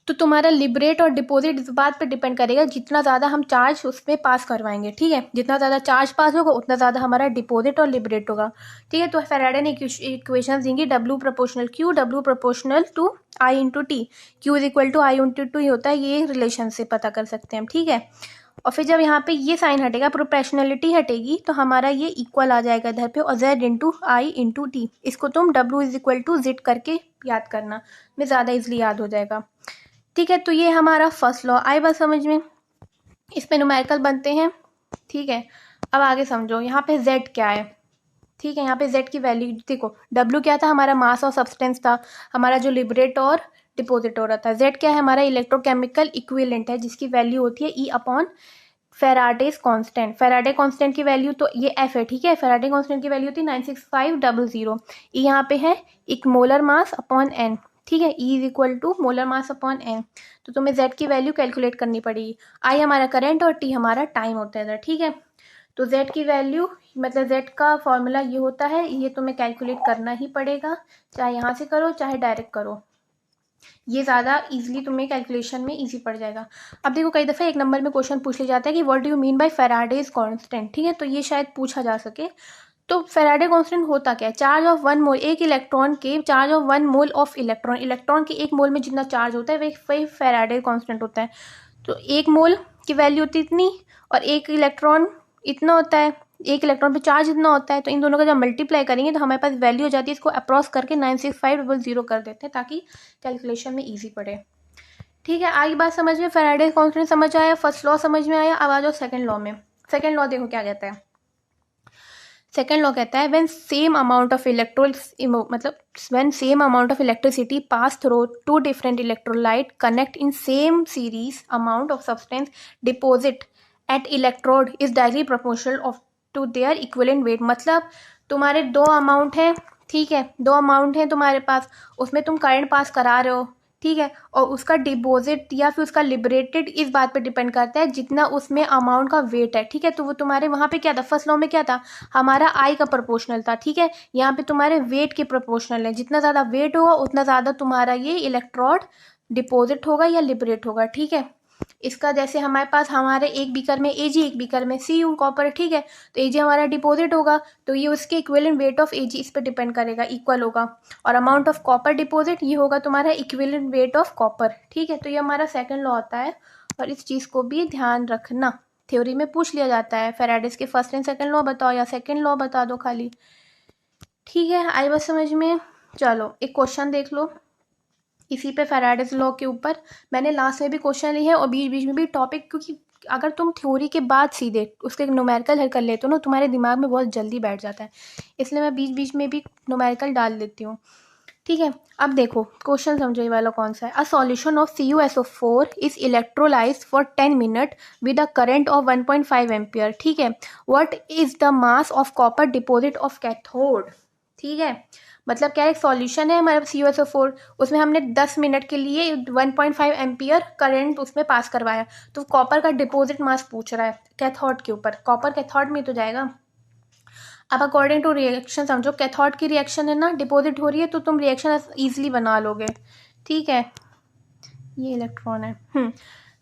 तो तुम्हारा लिबरेट और डिपॉजिट इस बात पे डिपेंड करेगा जितना ज़्यादा हम चार्ज उसमें पास करवाएंगे, ठीक है। जितना ज़्यादा चार्ज पास होगा उतना ज़्यादा हमारा डिपॉजिट और लिबरेट होगा, ठीक है। तो फेराडे ने इक्वेशन देंगे W proportional Q, W proportional to I into T, Q is equal to I into two होता है, ये रिलेशन से पता कर सकते हैं हम, ठीक है। और फिर जब यहाँ पे ये साइन हटेगा, प्रोपोर्शनलिटी हटेगी, तो हमारा ये इक्वल आ जाएगा इधर पे, और Z into I into T, इसको तुम W is equal to Z करके याद करना, में ज़्यादा इजली याद हो जाएगा, ठीक है। तो ये हमारा फर्स्ट लॉ आई बात समझ में, इस पे न्यूमेरिकल बनते हैं, ठीक है। अब आगे समझो यहाँ पे Z क्या है, ठीक है। यहाँ पे Z की वैल्यू देखो, W क्या था हमारा मास ऑफ सब्सटेंस था, हमारा जो लिबरेट और डिपोजिट हो रहा था। Z क्या है हमारा इलेक्ट्रोकेमिकल इक्विवेलेंट है जिसकी वैल्यू होती है E upon Faraday's constant. Faraday constant की वैल्यू तो ये F है, ठीक है। फेराडे कांस्टेंट की वैल्यू थी 96500। E यहाँ पे है एक मोलर मास अपॉन N, ठीक है। E is equal to molar mass upon N, तो तुम्हें Z की वैल्यू कैलकुलेट करनी पड़ेगी। I हमारा करंट और T हमारा टाइम होता है इधर, ठीक है। तो Z की वैल्यू मतलब Z का फॉर्मूला ये होता है, ये तुम्हें कैलकुलेट करना ही पड़ेगा, चाहे यहाँ से करो चाहे डायरेक्ट करो, ये ज़्यादा इजीली तुम्हें कैलकुलेशन में इजी पड़ जाएगा। अब देखो कई दफ़ा एक नंबर में क्वेश्चन पूछ लिया जाता है कि what do you mean by Faraday's constant, ठीक है। तो ये शायद पूछा जा सके। तो फेराडे कांस्टेंट होता क्या है, चार्ज ऑफ 1 मोल, एक इलेक्ट्रॉन के charge of 1 mole of electron, electron के 1 मोल में जितना चार्ज होता है वही फेराडे कांस्टेंट होता है। तो 1 मोल की वैल्यू होती है इतनी और 1 इलेक्ट्रॉन इतना होता है, एक इलेक्ट्रॉन पे चार्ज इतना होता है, तो इन दोनों का जब मल्टीप्लाई करेंगे तो हमारे पास वैल्यू हो जाती है, इसको अप्रॉक्स करके 96500 कर देते हैं ताकि कैलकुलेशन में ईजी पड़े। ठीक है, आई बात समझ में, फैराडे कांस्टेंट समझ आया, फर्स्ट लॉ समझ में आया। अब आ जाओ सेकंड लॉ में। सेकंड लॉ देखो क्या कहता है। सेकेंड लॉ कहता है व्हेन सेम अमाउंट ऑफ मतलब when same amount of electricity pass through two different electrolyte connect in same series amount of substance deposit at electrode is directly proportional of to their equivalent weight. मतलब तुम्हारे दो amount हैं, ठीक है, दो amount हैं तुम्हारे पास, उसमें तुम करंट पास करा रहे हो, ठीक है, और उसका डिपॉजिट या फिर उसका लिबरेटेड इस बात पे डिपेंड करता है जितना उसमें अमाउंट का वेट है, ठीक है। तो वो तुम्हारे वहाँ पे क्या था, फर्स्ट लॉ में क्या था, हमारा आई का प्रोपोर्शनल था, ठीक है। यहाँ पे तुम्हारे वेट के प्रोपोर्शनल है, जितना ज़्यादा वेट होगा उतना ज़्यादा तुम्हारा ये इलेक्ट्रोड डिपॉजिट होगा या लिबरेट होगा, ठीक है। इसका जैसे हमारे पास हमारे एक बीकर में एजी, एक बीकर में सी यू कॉपर, ठीक है, तो एजी हमारा डिपॉजिट होगा तो ये उसके इक्विवेलेंट वेट ऑफ एजी इस पर डिपेंड करेगा, इक्वल होगा। और अमाउंट ऑफ कॉपर डिपॉजिट ये होगा तुम्हारा इक्विवेलेंट वेट ऑफ कॉपर, ठीक है। तो ये हमारा सेकंड लॉ होता है और इस चीज़ को भी ध्यान रखना, थ्योरी में पूछ लिया जाता है। फैराडेस के फर्स्ट एंड सेकंड लॉ बताओ या सेकंड लॉ बता दो खाली, ठीक है। आई बस समझ में। चलो एक क्वेश्चन देख लो इसी पे, फैराडेस लॉ के ऊपर। मैंने लास्ट में भी क्वेश्चन लिए हैं और बीच बीच में भी टॉपिक, क्योंकि अगर तुम थ्योरी के बाद सीधे उसके न्यूमेरिकल हल कर लेते हो ना, तुम्हारे दिमाग में बहुत जल्दी बैठ जाता है, इसलिए मैं बीच बीच में भी न्यूमेरिकल डाल देती हूँ, ठीक है। अब देखो क्वेश्चन समझो ये वाला कौन सा है। A solution of CuSO4 is electrolysed for 10 minute with a current of 1.5 ampere, ठीक है। What is the mass of copper deposit of cathode, ठीक है। मतलब क्या, एक सॉल्यूशन है हमारे CuSO4, उसमें हमने 10 मिनट के लिए 1.5 एम्पियर करंट उसमें पास करवाया, तो कॉपर का डिपॉजिट मास पूछ रहा है कैथोड के ऊपर, कॉपर कैथोड में तो जाएगा। अब अकॉर्डिंग टू रिएक्शन समझो, कैथोड की रिएक्शन है ना, डिपॉजिट हो रही है, तो तुम रिएक्शन ईजिली बना लोगे, ठीक है। ये इलेक्ट्रॉन है,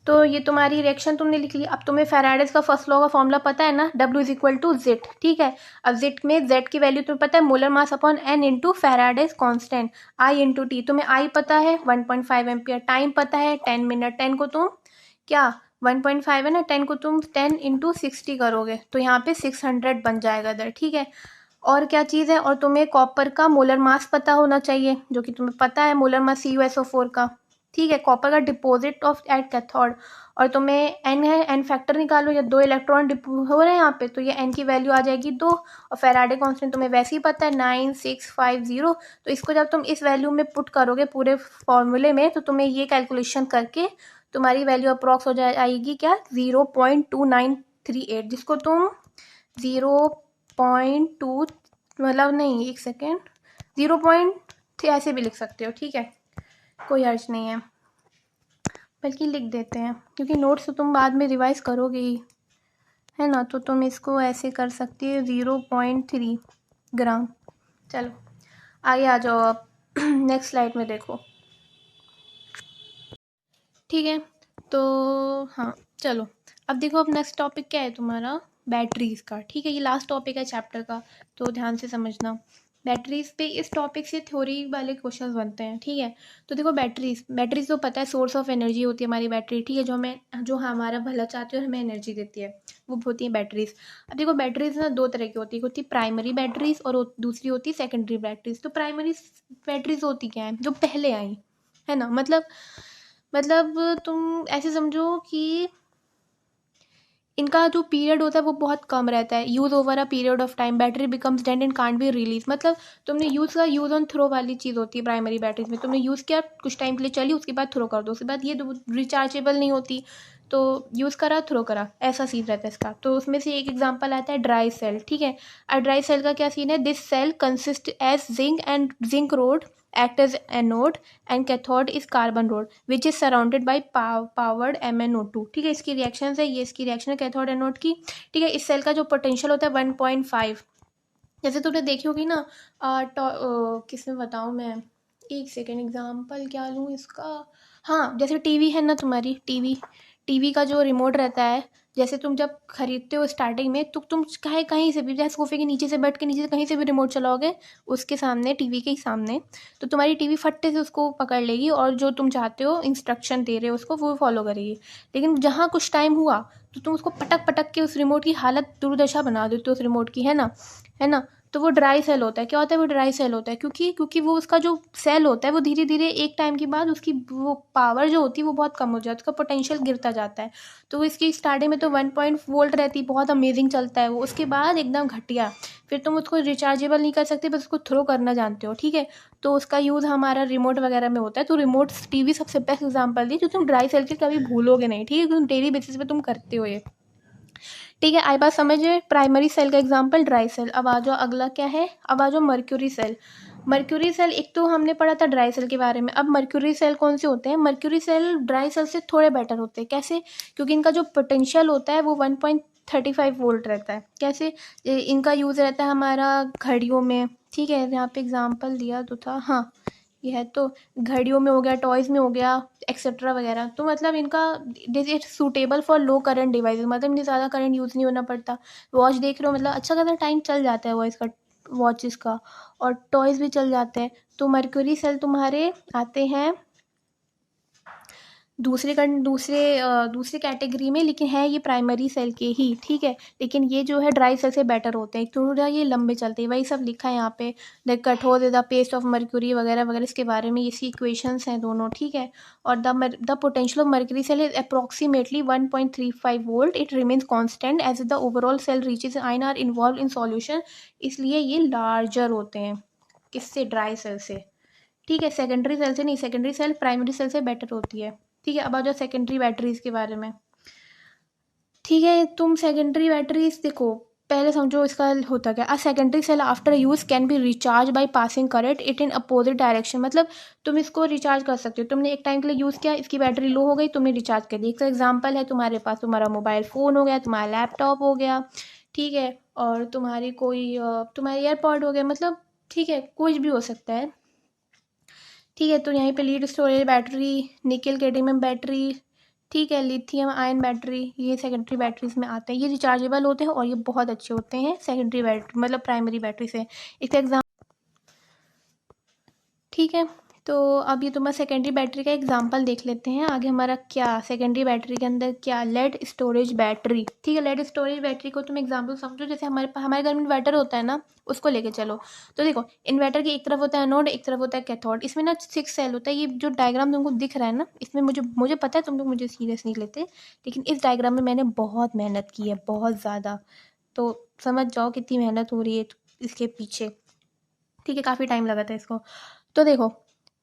तो ये तुम्हारी रिएक्शन तुमने लिख ली। अब तुम्हें फैराडेस का फर्स्ट लॉ का फॉर्मूला पता है ना, W is equal to Z, ठीक है। अब जेड में जेड की वैल्यू तुम्हें पता है, molar mass upon N into Faraday's constant, I into T. तुम्हें आई पता है 1.5 एम्पियर, टाइम पता है 10 मिनट, 10 को तुम क्या 1.5 है ना, 10 को तुम 10 इंटू 60 करोगे तो यहाँ पे 600 बन जाएगा इधर, ठीक है। और क्या चीज़ है, और तुम्हें कॉपर का मोलर मास पता होना चाहिए, जो कि तुम्हें पता है मोलर मास CuSO4 का, ठीक है। कॉपर का डिपॉजिट ऑफ एट कैथोड, और तुम्हें एन है, एन फैक्टर निकालो, या 2 इलेक्ट्रॉन हो रहे हैं यहाँ पे, तो ये एन की वैल्यू आ जाएगी 2, और फैराडे कांस्टेंट तुम्हें वैसे ही पता है 9650। तो इसको जब तुम इस वैल्यू में पुट करोगे पूरे फॉर्मूले में, तो तुम्हें ये कैलकुलेशन करके तुम्हारी वैल्यू अप्रॉक्स हो जाएगी क्या, 0.2938, जिसको तुम 0.2 मतलब नहीं, एक सेकेंड, 0.3 ऐसे भी लिख सकते हो, ठीक है, कोई हर्ज नहीं है, बल्कि लिख देते हैं क्योंकि नोट्स तो तुम बाद में रिवाइज करोगे ही, है ना, तो तुम इसको ऐसे कर सकती हो 0.3 ग्राम। चलो आगे आ जाओ अब नेक्स्ट स्लाइड में देखो, ठीक है। तो हाँ चलो अब देखो, अब नेक्स्ट टॉपिक क्या है तुम्हारा, बैटरीज का, ठीक है। ये लास्ट टॉपिक है चैप्टर का, तो ध्यान से समझना। बैटरीज पे इस टॉपिक से थ्योरी वाले क्वेश्चंस बनते हैं, ठीक है। तो देखो बैटरीज तो पता है सोर्स ऑफ एनर्जी होती है हमारी बैटरी, ठीक है, जो हमारा भला चाहती है और हमें एनर्जी देती है, वो होती है बैटरीज। अब देखो बैटरीज ना दो तरह की होती है, एक होती है प्राइमरी बैटरीज और दूसरी होती है सेकेंडरी बैटरीज। तो प्राइमरी बैटरीज होती क्या है, जो पहले आई, है ना, मतलब तुम ऐसे समझो कि इनका जो पीरियड होता है वो बहुत कम रहता है, use over a period of time battery becomes dead and can't be release. मतलब तुमने यूज़ ऑन थ्रो वाली चीज़ होती है प्राइमरी बैटरीज में, तुमने यूज़ किया कुछ टाइम के लिए चली, उसके बाद थ्रो कर दो, उसके बाद ये रिचार्जेबल नहीं होती, तो यूज़ करा थ्रो करा, ऐसा सीन रहता है इसका। तो उसमें से एक एग्जांपल आता है ड्राई सेल, ठीक है। और ड्राई सेल का क्या सीन है, this cell consist as zinc and zinc rod act as anode and cathode is carbon rod which is surrounded by powered MnO2, ठीक है। इसकी रिएक्शन है, ये इसकी रिएक्शन है कैथोड एनोड की, ठीक है। इस सेल का जो पोटेंशियल होता है 1.5, जैसे तुमने देखी होगी ना, किसमें बताऊँ मैं, एक सेकेंड एग्जाम्पल क्या लूँ इसका, हाँ जैसे टीवी है ना तुम्हारी, टीवी का जो रिमोट रहता है, जैसे तुम जब खरीदते हो स्टार्टिंग में तो तुम कहीं कहीं से भी, जैसे सोफे के नीचे से बैठ के नीचे से कहीं से भी रिमोट चलाओगे उसके सामने, टीवी के ही सामने, तो तुम्हारी टीवी फट्टे से उसको पकड़ लेगी और जो तुम चाहते हो इंस्ट्रक्शन दे रहे हो उसको वो फॉलो करेगी। लेकिन जहाँ कुछ टाइम हुआ तो तुम उसको पटक पटक के उस रिमोट की हालत दुर्दशा बना देते हो उस रिमोट की, है ना, है ना। तो वो ड्राई सेल होता है। क्या होता है वो ड्राई सेल होता है? क्योंकि वो उसका जो सेल होता है वो धीरे धीरे एक टाइम के बाद उसकी वो पावर जो होती है वो बहुत कम हो जाती है, उसका पोटेंशियल गिरता जाता है। तो इसकी स्टार्टिंग में तो 1 वोल्ट रहती है, बहुत अमेजिंग चलता है वो, उसके बाद एकदम घटिया। फिर तुम उसको रिचार्जेबल नहीं कर सकते, बस उसको थ्रो करना जानते हो, ठीक है। तो उसका यूज़ हमारा रिमोट वगैरह में होता है। तो रिमोट टीवी सबसे बेस्ट एग्जाम्पल दी जो तुम ड्राई सेल के कभी भूलोगे नहीं, ठीक है, क्योंकि डेली बेसिस पे तुम करते हो ये, ठीक है। आई बात समझ में? प्राइमरी सेल का एग्जाम्पल ड्राई सेल। अब आ जाओ अगला क्या है, अब आ जाओ मर्क्यूरी सेल। मर्क्यूरी सेल एक तो हमने पढ़ा था ड्राई सेल के बारे में। अब मर्क्यूरी सेल कौन से होते हैं? मर्क्यूरी सेल ड्राई सेल से थोड़े बेटर होते हैं। कैसे? क्योंकि इनका जो पोटेंशियल होता है वो 1.35 वोल्ट रहता है। कैसे? इनका यूज़ रहता है हमारा घड़ियों में, ठीक है। यहाँ पे एग्जाम्पल दिया तो था, हाँ ये है। तो घड़ियों में हो गया, टॉयज़ में हो गया, एक्सेट्रा वगैरह। तो मतलब इनका this is suitable for low current devices, मतलब इन्हें ज़्यादा करंट यूज़ नहीं होना पड़ता। वॉच देख रहे हो, मतलब अच्छा खासा टाइम चल जाता है वॉइस का, वॉचेस का, और टॉयज़ भी चल जाते हैं। तो मर्क्यूरी सेल तुम्हारे आते हैं दूसरे कैटेगरी में, लेकिन है ये प्राइमरी सेल के ही, ठीक है। लेकिन ये जो है ड्राई सेल से बेटर होते हैं, थोड़ा ये लंबे चलते हैं, वही सब लिखा है यहाँ पे। द कठोर द पेस्ट ऑफ मर्क्यूरी वगैरह वगैरह, इसके बारे में इसकी इक्वेशंस हैं दोनों, ठीक है। और the potential of mercury cell is approximately 1.35 volt, it remains constant as the overall cell reaches ion are involve in solution, इसलिए ये लार्जर होते हैं किससे? ड्राई सेल से, ठीक है। सेकेंडरी सेल से नहीं, सेकेंडरी सेल प्राइमरी सेल से बेटर होती है, ठीक है। अब आ जाओ सेकेंडरी बैटरीज के बारे में, ठीक है। तुम सेकेंडरी बैटरीज देखो, पहले समझो इसका होता क्या। A secondary cell after use can be recharge by passing current it in opposite direction, मतलब तुम इसको रिचार्ज कर सकते हो। तुमने एक टाइम के लिए यूज़ किया, इसकी बैटरी लो हो गई, तुमने रिचार्ज कर दी। एक एग्जाम्पल है, तुम्हारे पास तुम्हारा मोबाइल फ़ोन हो गया, तुम्हारा लैपटॉप हो गया, ठीक है, और तुम्हारी कोई तुम्हारी एयरपॉड हो गया, मतलब ठीक है, कुछ भी हो सकता है, ठीक है। तो यहीं पे लीड स्टोरेज बैटरी, निकल कैडमियम बैटरी, ठीक है, लिथियम आयन बैटरी, ये सेकेंडरी बैटरीज में आते हैं। ये रिचार्जेबल होते हैं और ये बहुत अच्छे होते हैं सेकेंडरी बैटरी, मतलब प्राइमरी बैटरी से। इसका एग्जाम, ठीक है। तो अब ये तुम्हारा सेकेंडरी बैटरी का एग्जांपल देख लेते हैं। आगे हमारा क्या सेकेंडरी बैटरी के अंदर क्या, लेड स्टोरेज बैटरी, ठीक है। लेड स्टोरेज बैटरी को तुम एग्जांपल समझो, जैसे हमारे घर में इन्वर्टर होता है ना, उसको लेके चलो। तो देखो, इन्वर्टर की एक तरफ होता है एनोड, एक तरफ होता है कैथोड। इसमें ना 6 सेल होता है। ये जो डायग्राम तुमको दिख रहा है ना, इसमें मुझे पता है तुम लोग मुझे सीरियस नहीं लेते, लेकिन इस डायग्राम में मैंने बहुत मेहनत की है, बहुत ज़्यादा। तो समझ जाओ कितनी मेहनत हो रही है इसके पीछे, ठीक है। काफ़ी टाइम लगा था इसको। तो देखो,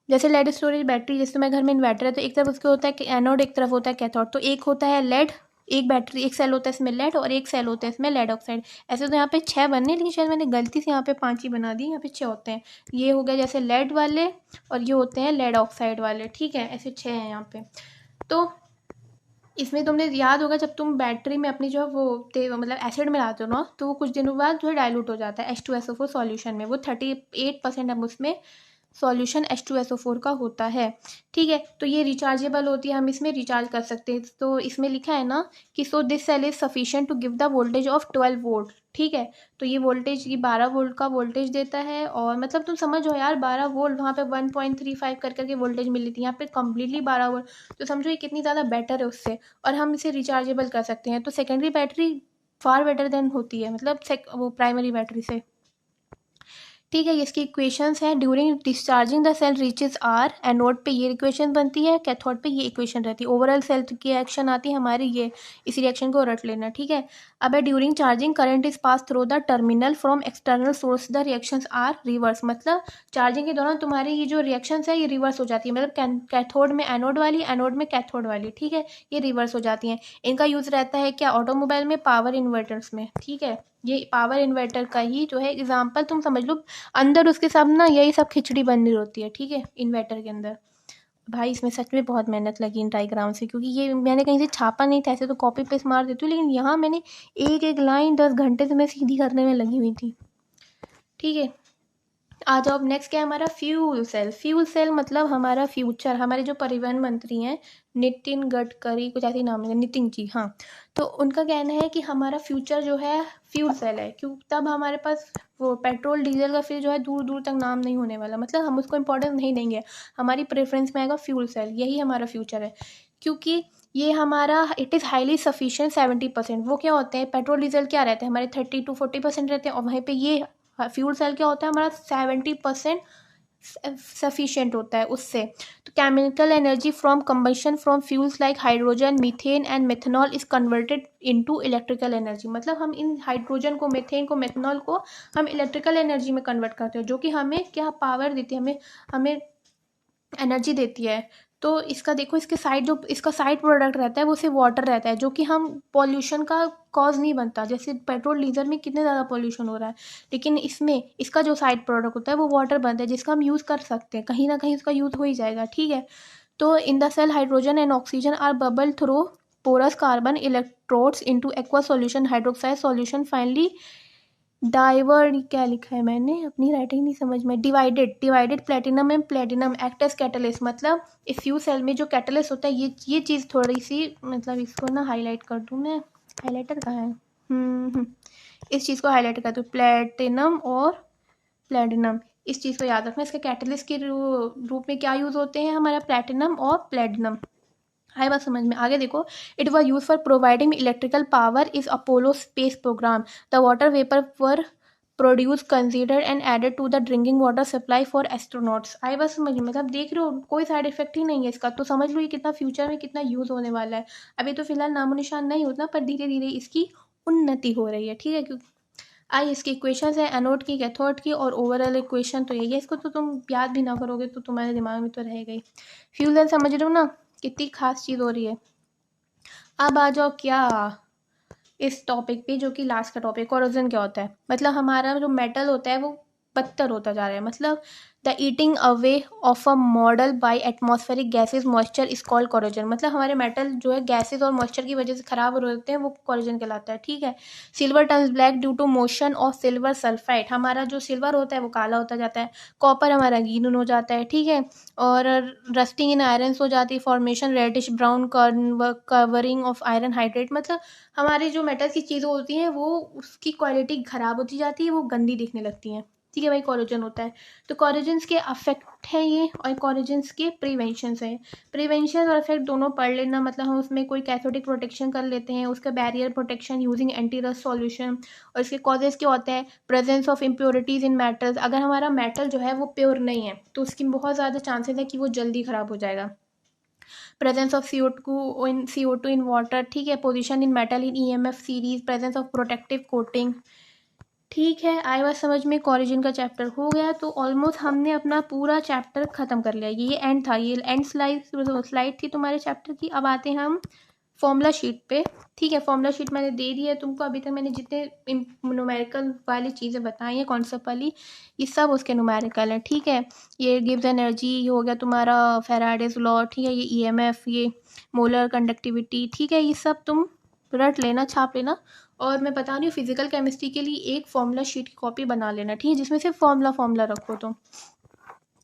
जैसे लेड स्टोरेज बैटरी, जैसे तुम्हारे घर में इन्वर्टर है तो एक तरफ उसके होता है एनोड, एक तरफ होता है कैथोड। तो एक होता है लेड, एक बैटरी, एक सेल होता है इसमें लेड, और एक सेल होता है इसमें लेड ऑक्साइड। ऐसे तो यहाँ पे 6 बनने, लेकिन शायद मैंने गलती से यहाँ पे 5 ही बना दी, यहाँ पे 6 होते हैं। ये हो गया जैसे लेड वाले, और ये होते हैं लेड ऑक्साइड वाले, ठीक है। ऐसे 6 हैं यहाँ पे। तो इसमें तुमने याद होगा, जब तुम बैटरी में अपनी जो है वो मतलब एसिड मिलाते हो ना, तो वो कुछ दिनों बाद जो है डाइल्यूट हो जाता है H2SO4 सॉल्यूशन में। वो 38% अब उसमें सॉल्यूशन H2SO4 का होता है, ठीक है। तो ये रिचार्जेबल होती है, हम इसमें रिचार्ज कर सकते हैं। तो इसमें लिखा है ना कि so this cell is sufficient to give the voltage of 12 volt, ठीक है। तो ये वोल्टेज, ये 12 वोल्ट का वोल्टेज देता है। और मतलब तुम समझो यार, 12 वोल्ट, वहाँ पे 1.35 कर करके वोल्टेज मिली थी, यहाँ पे कम्प्लीटली 12 वोल्ट। तो समझो ये कितनी ज़्यादा बेटर है उससे, और हम इसे रिचार्जेबल कर सकते हैं। तो secondary battery far better than होती है, मतलब वो प्राइमरी बैटरी से, ठीक है। इसकी इक्वेशंस है, during discharging the cell reaches are, anode पे ये इक्वेशन बनती है, कैथोड पे ये इक्वेशन रहती है। ओवरऑल सेल की रिएक्शन आती है हमारी ये, इस रिएक्शन को रट लेना, ठीक है। अब है during charging current is pass through the terminal from external source, the reactions are reverse, मतलब चार्जिंग के दौरान तुम्हारी ये जो रिएक्शंस है ये रिवर्स हो जाती है, मतलब कैथोड में एनोड वाली, एनोड में कैथोड वाली, ठीक है, ये रिवर्स हो जाती हैं। इनका यूज़ रहता है क्या, ऑटोमोबाइल में, पावर इन्वर्टर्स में, ठीक है। ये पावर इन्वर्टर का ही जो है एग्जाम्पल तुम समझ लो। अंदर उसके सब ना यही सब खिचड़ी बन रही होती है, ठीक है, इन्वर्टर के अंदर। भाई इसमें सच में बहुत मेहनत लगी इन डायग्राम से, क्योंकि ये मैंने कहीं से छापा नहीं था। ऐसे तो कॉपी पेस्ट मार देती हूँ, लेकिन यहाँ मैंने एक एक लाइन 10 घंटे से मैं सीधी करने में लगी हुई थी, ठीक है। आ जाओ, अब नेक्स्ट क्या है हमारा, फ्यूल सेल। फ्यूल सेल मतलब हमारा फ्यूचर। हमारे जो परिवहन मंत्री हैं नितिन गडकरी, कुछ ऐसे नाम है, नितिन जी, हाँ। तो उनका कहना है कि हमारा फ्यूचर जो है फ्यूल सेल है, क्यों, तब हमारे पास वो पेट्रोल डीजल का फिर जो है दूर दूर तक नाम नहीं होने वाला, मतलब हम उसको इम्पोर्टेंस नहीं देंगे, हमारी प्रेफरेंस में आएगा फ्यूल सेल, यही हमारा फ्यूचर है। क्योंकि ये हमारा इट इज़ हाईली सफिशिएंट 70%। वो क्या होते हैं, पेट्रोल डीजल क्या रहते हैं हमारे 30 to 40% रहते हैं, और वहीं पे ये फ्यूल सेल क्या होता है हमारा 70% सफिशिएंट होता है उससे। तो chemical energy from combustion from fuels like hydrogen, methane and methanol is converted into electrical energy. मतलब हम इन हाइड्रोजन को, मीथेन को, मेथनॉल को हम इलेक्ट्रिकल एनर्जी में कन्वर्ट करते हैं, जो कि हमें क्या पावर देती है, हमें हमें एनर्जी देती है। तो इसका देखो, इसके साइड जो इसका साइड प्रोडक्ट रहता है वो सिर्फ वाटर रहता है, जो कि हम पॉल्यूशन का कॉज नहीं बनता। जैसे पेट्रोल डीजल में कितने ज़्यादा पॉल्यूशन हो रहा है, लेकिन इसमें इसका जो साइड प्रोडक्ट होता है वो वाटर बनता है, जिसका हम यूज़ कर सकते हैं, कहीं ना कहीं उसका यूज़ हो ही जाएगा, ठीक है। तो in the cell hydrogen and oxygen are bubble through porous carbon electrodes into aqueous solution hydroxide solution finally डाइवर्ड, क्या लिखा है मैंने, अपनी राइटिंग नहीं समझ में, divided platinum and platinum act as catalyst. मतलब इस फ्यूल सेल में जो कैटलिस्ट होता है, ये चीज़ थोड़ी सी, मतलब इसको ना हाईलाइट कर दूँ मैं, हाईलाइटर कहाँ है, इस चीज़ को हाईलाइट कर दूँ, प्लेटिनम और प्लेटिनम, इस चीज़ को याद रखना। इसके कैटलिस्ट के रूप में क्या यूज़ होते हैं हमारा, प्लेटिनम और प्लेटिनम। आए बात समझ में, आगे देखो, it was use for providing electrical power is Apollo space programme. The water vapour were produce considered and added to the drinking water supply for astronauts. आए बात समझ में, मतलब देख रहे हो कोई साइड इफेक्ट ही नहीं है इसका, तो समझ लो ये कितना फ्यूचर में कितना यूज़ होने वाला है। अभी तो फिलहाल नामो निशान नहीं होता, पर धीरे धीरे इसकी उन्नति हो रही है, ठीक है। क्योंकि आई इसकी इक्वेशंस है, एनोड की, कैथोड की, और ओवरऑल इक्वेशन तो यही है। इसको तो तुम याद भी ना करोगे तो तुम्हारे दिमाग में तो रहेगा ही। फ्यूल सेल समझ रहे हो ना, कितनी खास चीज़ हो रही है। अब आ जाओ क्या, इस टॉपिक पे, जो कि लास्ट का टॉपिक, कोरोजन क्या होता है। मतलब हमारा जो मेटल होता है वो बदतर होता जा रहा है, मतलब the eating away of a model by atmospheric gases moisture is called corrosion. मतलब हमारे मेटल जो है गैसेज और मॉइस्चर की वजह से खराब हो रहे हैं, वो कोरोजन कहलाता है, ठीक है। Silver turns black due to motion of silver sulphide. हमारा जो सिल्वर होता है वो काला होता जाता है, कॉपर हमारा ग्रीन हो जाता है, ठीक है। और रस्टिंग इन आयरन हो जाती है, formation reddish brown covering of iron hydrate. मतलब हमारी जो मेटल की चीज़ें होती हैं वो उसकी क्वालिटी ख़राब होती जाती है, वो गंदी दिखने लगती हैं, ठीक है भाई, कोरोजन होता है। तो कोरोजन्स के अफेक्ट है ये, और कोरोजन्स के प्रिवेंशंस है। प्रिवेंशन और अफेक्ट दोनों पढ़ लेना, मतलब हम उसमें कोई कैथोडिक प्रोटेक्शन कर लेते हैं, उसका barrier protection using anti rust solution. और इसके कॉजेज़ क्या होते हैं, presence of impurities in metals. अगर हमारा मेटल जो है वो प्योर नहीं है तो उसकी बहुत ज़्यादा चांसेस है कि वो जल्दी ख़राब हो जाएगा। Presence of CO2 in water, ठीक है। Position in metal in EMF series, presence of protective coating, ठीक है। आई बात समझ में, कोरिजिन का चैप्टर हो गया। तो ऑलमोस्ट हमने अपना पूरा चैप्टर ख़त्म कर लिया। ये एंड था, ये एंड स्लाइड थी तुम्हारे चैप्टर की। अब आते हैं हम फॉर्मूला शीट पे, ठीक है। फॉर्मूला शीट मैंने दे दी है तुमको, अभी तक मैंने जितने न्यूमेरिकल वाली चीज़ें बताई हैं, कॉन्सेप्ट वाली, ये सब उसके न्यूमेरिकल है, ठीक है। ये गिव्स एनर्जी, ये हो गया तुम्हारा फैराडेज लॉ, ठीक है। ये EMF, ये मोलर कंडक्टिविटी, ठीक है। ये सब तुम रट लेना, छाप लेना। और मैं बता रही हूँ, फिजिकल केमिस्ट्री के लिए एक फॉर्मूला शीट की कॉपी बना लेना, ठीक है, जिसमें सिर्फ फॉर्मूला रखो तुम,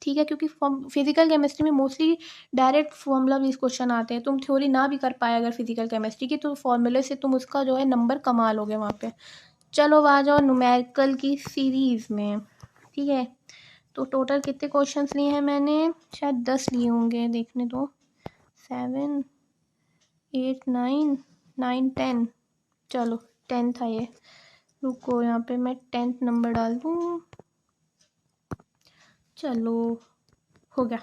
ठीक है। क्योंकि फिजिकल केमिस्ट्री में mostly direct formula based question आते हैं। तुम थ्योरी ना भी कर पाए अगर फिजिकल केमिस्ट्री की, तो फॉर्मूले से तुम उसका जो है नंबर कमा लोगे वहाँ पे। चलो आ जाओ न्यूमेरिकल की सीरीज़ में, ठीक है। तो टोटल कितने क्वेश्चंस लिए हैं मैंने, शायद 10 लिए होंगे, देखने दो, 7 8 9 9 10, चलो 10 था ये। रुको, यहाँ पे मैं 10th नंबर डाल दूँ, चलो हो गया।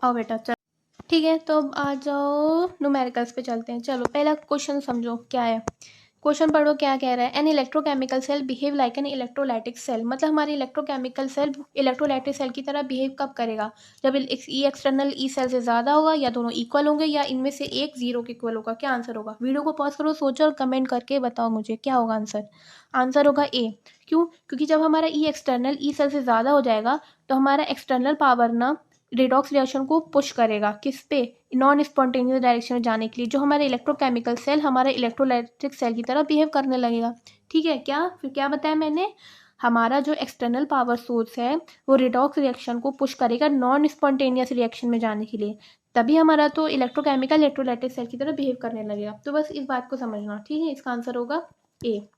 आओ बेटा, चलो ठीक है। तो अब आ जाओ न्यूमेरिकल्स पे चलते हैं। चलो पहला क्वेश्चन समझो क्या है, क्वेश्चन पढ़ो क्या कह रहा है। An electrochemical cell behave like an electrolytic cell. मतलब हमारी इलेक्ट्रोकेमिकल सेल इलेक्ट्रोलाइटिक सेल की तरह बिहेव कब करेगा, जब ई एक्सटर्नल ई सेल से ज़्यादा होगा, या दोनों इक्वल होंगे, या इनमें से एक जीरो के इक्वल होगा। क्या आंसर होगा, वीडियो को पॉज करो, सोचो और कमेंट करके बताओ मुझे क्या होगा आंसर। आंसर होगा ए। क्यों, क्योंकि जब हमारा ई एक्सटर्नल ई सेल से ज़्यादा हो जाएगा तो हमारा एक्सटर्नल पावर ना रिडॉक्स रिएक्शन को पुश करेगा, किस पे, नॉन स्पॉन्टेनियस डायरेक्शन में जाने के लिए। जो हमारे इलेक्ट्रोकेमिकल सेल हमारे इलेक्ट्रोलाइटिक सेल की तरह बिहेव करने लगेगा, ठीक है। क्या फिर क्या बताया मैंने, हमारा जो एक्सटर्नल पावर सोर्स है वो रिडॉक्स रिएक्शन को पुश करेगा नॉन स्पॉन्टेनियस रिएक्शन में जाने के लिए, तभी हमारा तो इलेक्ट्रोकेमिकल इलेक्ट्रोलाइटिक सेल की तरह बिहेव करने लगेगा। तो बस इस बात को समझना, ठीक है। इसका आंसर होगा ए।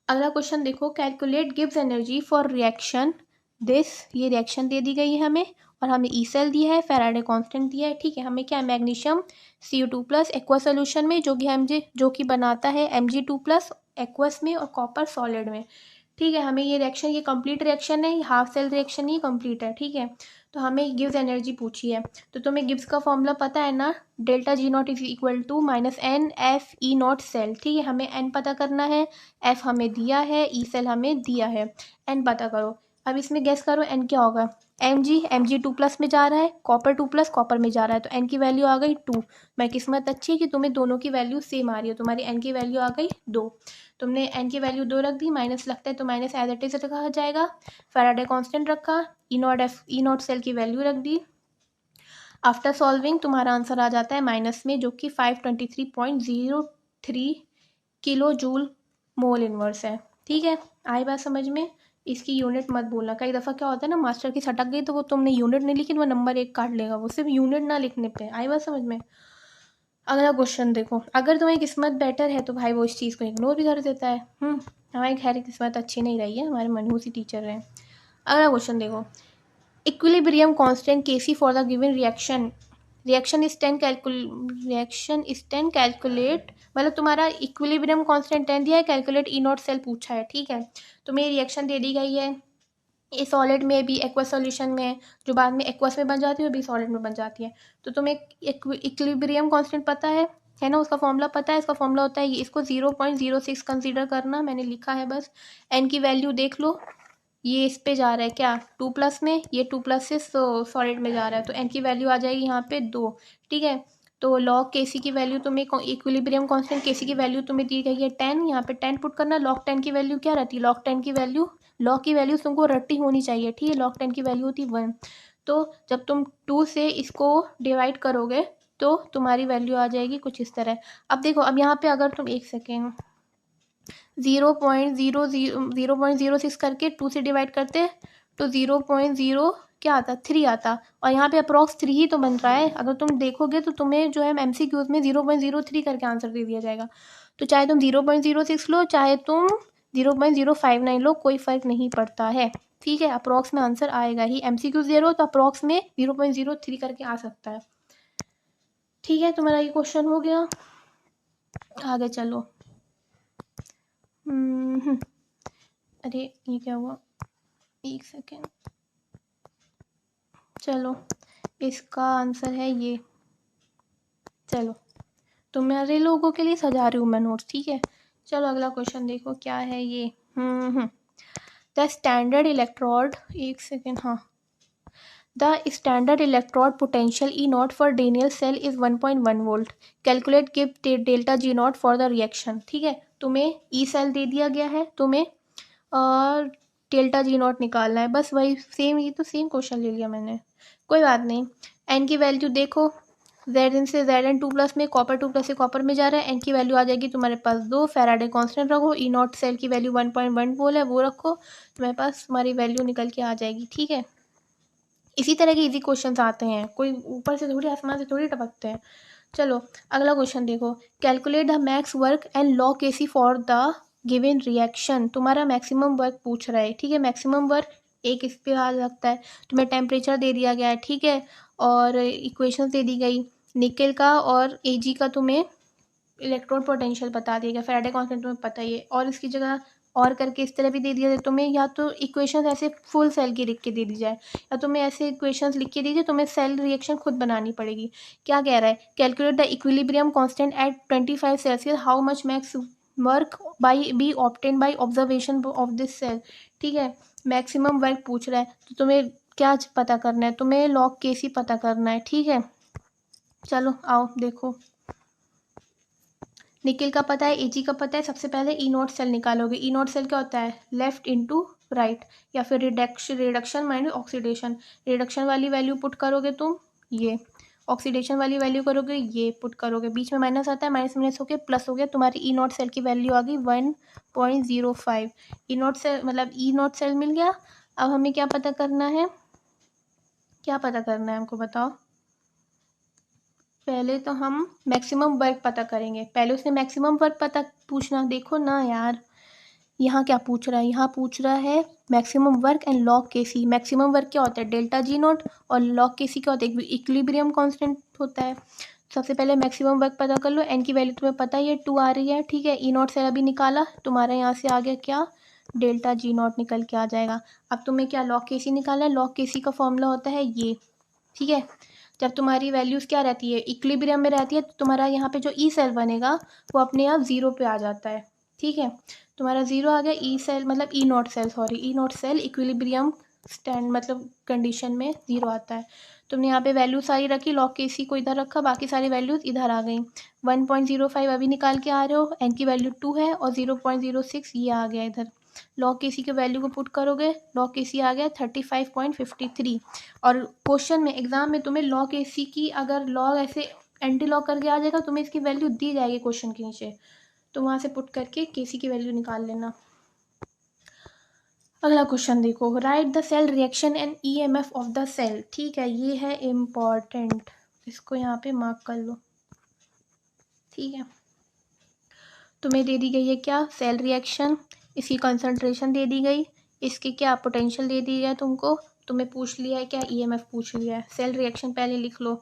अगला क्वेश्चन देखो, calculate gives energy for reaction this, ये रिएक्शन दे दी गई है हमें और हमें ई सेल दिया है, फैराडे कांस्टेंट दिया है, ठीक है। हमें क्या है, मैग्नीशियम Cu2+ एक्वा सोल्यूशन में जो कि बनाता है Mg2+ एक्वस में और कॉपर सॉलिड में, ठीक है। हमें ये रिएक्शन, ये कंप्लीट रिएक्शन है, हाफ सेल रिएक्शन ही कंप्लीट है, ठीक है। तो हमें गिव्स एनर्जी पूछी है, तो तुम्हें गिव्स का फॉर्मूला पता है ना, delta G0 is equal to -NFE0 cell, ठीक है। हमें n पता करना है, f हमें दिया है, ई सेल हमें दिया है, n पता करो। अब इसमें गैस करो n क्या होगा, Mg2+ में जा रहा है, कॉपर कॉपर में जा रहा है, तो n की वैल्यू आ गई 2। मैं किस्मत अच्छी है कि तुम्हें दोनों की वैल्यू सेम आ रही है, तुम्हारी n की वैल्यू आ गई 2, तुमने n की वैल्यू 2 रख दी, माइनस लगता है तो माइनस एज इट इज रखा जाएगा, फैराडे कांस्टेंट रखा, E0 सेल की वैल्यू रख दी। आफ्टर सॉल्विंग तुम्हारा आंसर आ जाता है माइनस में, जो कि 523.03 किलो जूल मोल इनवर्स है, ठीक है। आई बात समझ में। इसकी यूनिट मत बोलना, कई दफ़ा क्या होता है ना, मास्टर की सटक गई तो वो तुमने यूनिट नहीं लिखी, वो नंबर 1 काट लेगा, वो सिर्फ यूनिट ना लिखने पे। आई बात समझ में। अगला क्वेश्चन देखो, अगर तुम्हें किस्मत बेटर है तो भाई वो इस चीज़ को इग्नोर भी कर देता है। हमारी खैर किस्मत अच्छी नहीं रही है, हमारे मनहूस ही टीचर रहे। अगला क्वेश्चन देखो, equilibrium constant Kc for the given reaction is 10 calculate, मतलब तुम्हारा इक्विलिब्रियम कांस्टेंट 10 दिया है, कैलकुलेट E0 सेल पूछा है, ठीक है। तुम्हें रिएक्शन दे दी गई है, ये सॉलिड में भी एक्वस सॉल्यूशन में, जो बाद में एक्वस में बन जाती है वो भी सॉलिड में बन जाती है। तो तुम्हें इक्विलिब्रियम कांस्टेंट पता है ना, उसका फॉर्मूला पता है। इसका फॉर्मूला होता है, इसको 0.06 कंसीडर करना, मैंने लिखा है बस। n की वैल्यू देख लो, ये इस पे जा रहा है क्या 2+ में, ये 2+ से सॉलिड में जा रहा है, तो n की वैल्यू आ जाएगी यहाँ पे 2, ठीक है। तो लॉग Kc की वैल्यू तुम्हें, इक्विलिब्रियम कांस्टेंट Kc की वैल्यू तुम्हें दी गई है 10, यहाँ पे 10 पुट करना। लॉग 10 की वैल्यू क्या रहती है, लॉग की वैल्यू तुमको रट्टी होनी चाहिए, ठीक है। लॉग 10 की वैल्यू होती 1, तो जब तुम 2 से इसको डिवाइड करोगे तो तुम्हारी वैल्यू आ जाएगी कुछ इस तरह। अब देखो, अब यहाँ पे अगर तुम 1 सेकेंड 0.06 करके 2 से डिवाइड करते तो 0.0 क्या आता, 3 आता, और यहाँ पे अप्रॉक्स 3 ही तो बन रहा है। अगर तुम देखोगे तो तुम्हें जो है MCQs में 0.03 करके आंसर दे दिया जाएगा। तो चाहे तुम 0.06 लो, चाहे तुम 0.059 लो, कोई फ़र्क नहीं पड़ता है, ठीक है। अप्रॉक्स में आंसर आएगा ही, MCQs दे रहे हो तो अप्रॉक्स में 0.03 करके आ सकता है, ठीक है। तुम्हारा ये क्वेश्चन हो गया। आगे चलो। अरे ये क्या हुआ, 1 सेकेंड। चलो, इसका आंसर है ये। चलो, तुम्हारे लोगों के लिए सजा रही हूँ मैं नोट्स, ठीक है। चलो अगला क्वेश्चन देखो, क्या है ये। द स्टैंडर्ड इलेक्ट्रोड, 1 सेकेंड, हाँ। The standard electrode potential E0 for Daniell cell is 1.1 volt, calculate give delta G0 for the reaction, ठीक है। तुम्हें ई सेल दे दिया गया है, तुम्हें और डेल्टा G0 निकालना है, बस वही सेम, ये तो सेम क्वेश्चन ले लिया मैंने, कोई बात नहीं। n की वैल्यू देखो, Zn से Zn2+ में, कॉपर 2+ से कॉपर में जा रहा है, n की वैल्यू आ जाएगी तुम्हारे पास 2, फैराडे कांस्टेंट रखो, E0 सेल की वैल्यू 1.1 वोल्ट है वो रखो, तुम्हारे पास तुम्हारी वैल्यू निकल के आ जाएगी, ठीक है। इसी तरह के इजी क्वेश्चंस आते हैं, कोई ऊपर से थोड़ी, आसमान से थोड़ी टपकते हैं। चलो अगला क्वेश्चन देखो, calculate the max work and log Kc for the given reaction, तुम्हारा मैक्सिमम वर्क पूछ रहा है, ठीक है। मैक्सिमम वर्क एक इस पे आ सकता है, तुम्हें टेम्परेचर दे दिया गया है, ठीक है, और इक्वेशंस दे दी गई, निकल का और Ag का तुम्हें इलेक्ट्रोड पोटेंशियल बता दिया गया, फैराडे कांस्टेंट तुम्हें पता ही है, और इसकी जगह और करके इस तरह भी दे दिया जाए तुम्हें, या तो इक्वेशंस ऐसे फुल सेल की लिख के दे दी जाए, या तुम्हें ऐसे इक्वेशंस लिख के दीजिए, तुम्हें सेल रिएक्शन खुद बनानी पड़ेगी। क्या कह रहा है, calculate the equilibrium constant at 25 Celsius, how much max work by be obtain by observation of this cell, ठीक है। मैक्सिमम वर्क पूछ रहा है, तो तुम्हें क्या पता करना है, तुम्हें लॉग Kc पता करना है, ठीक है। चलो आओ देखो, निकल का पता है, Ag का पता है, सबसे पहले E0 सेल निकालोगे। E0 सेल क्या होता है, लेफ्ट इनटू राइट, या फिर रिडक्शन माइनस ऑक्सीडेशन, रिडक्शन वाली वैल्यू पुट करोगे तुम ये, ऑक्सीडेशन वाली वैल्यू करोगे, ये पुट करोगे, बीच में माइनस आता है, माइनस माइनस हो गया प्लस हो गया, तुम्हारी ई नॉट सेल की वैल्यू आ गई 1.05। ई नॉट सेल मतलब ई नॉट सेल मिल गया। अब हमें क्या पता करना है, क्या पता करना है हमको बताओ। पहले तो हम मैक्सिमम वर्क पता करेंगे। पहले उसने मैक्सिमम वर्क पता पूछना, देखो ना यार यहाँ क्या पूछ रहा है, यहाँ पूछ रहा है मैक्सिमम वर्क एंड लॉग के सी। मैक्सिमम वर्क क्या होता है, डेल्टा जी नोट, और लॉग के सी क्या होता है, इक्विलिब्रियम कांस्टेंट होता है। सबसे पहले मैक्सिमम वर्क पता कर लो। एन की वैल्यू तुम्हें पता ही है 2 आ रही है, ठीक है। ई नॉट से अभी निकाला, तुम्हारा यहाँ से आ गया क्या, डेल्टा जी नॉट निकल के आ जाएगा। अब तुम्हें क्या लॉग के सी निकालना है। लॉग के सी का फॉर्मूला होता है ये, ठीक है। जब तुम्हारी वैल्यूज़ क्या रहती है, इक्विलिब्रियम में रहती है, तो तुम्हारा यहाँ पे जो ई सेल बनेगा वो अपने आप 0 पे आ जाता है, ठीक है। तुम्हारा 0 आ गया। ई सेल मतलब E not cell, sorry E not cell equilibrium stand मतलब कंडीशन में 0 आता है। तुमने यहाँ पे वैल्यू सारी रखी, लॉग के सी को इधर रखा, बाकी सारी वैल्यूज़ इधर आ गई। 1.05 अभी निकाल के आ रहे हो, एन की वैल्यू 2 है, और 0.06 ये आ गया इधर। लॉग के सी के वैल्यू को पुट करोगे, लॉग के सी आ गया 35.53। और क्वेश्चन में एग्जाम में तुम्हें लॉग के सी की अगर लॉग ऐसे एंटी लॉग करके आ जाएगा, तुम्हें इसकी वैल्यू दी जाएगी क्वेश्चन के नीचे, तो वहाँ से पुट करके के सी की वैल्यू निकाल लेना। अगला क्वेश्चन देखो, write the cell reaction and EMF of the cell. ठीक है, ये है इम्पॉर्टेंट, इसको यहाँ पे मार्क कर लो, ठीक है। तुम्हें दे दी गई है क्या, सेल रिएक्शन, इसकी कंसंट्रेशन दे दी गई, इसके क्या पोटेंशियल दे दी है तुमको, तुम्हें पूछ लिया है क्या, ईएमएफ पूछ लिया है। सेल रिएक्शन पहले लिख लो,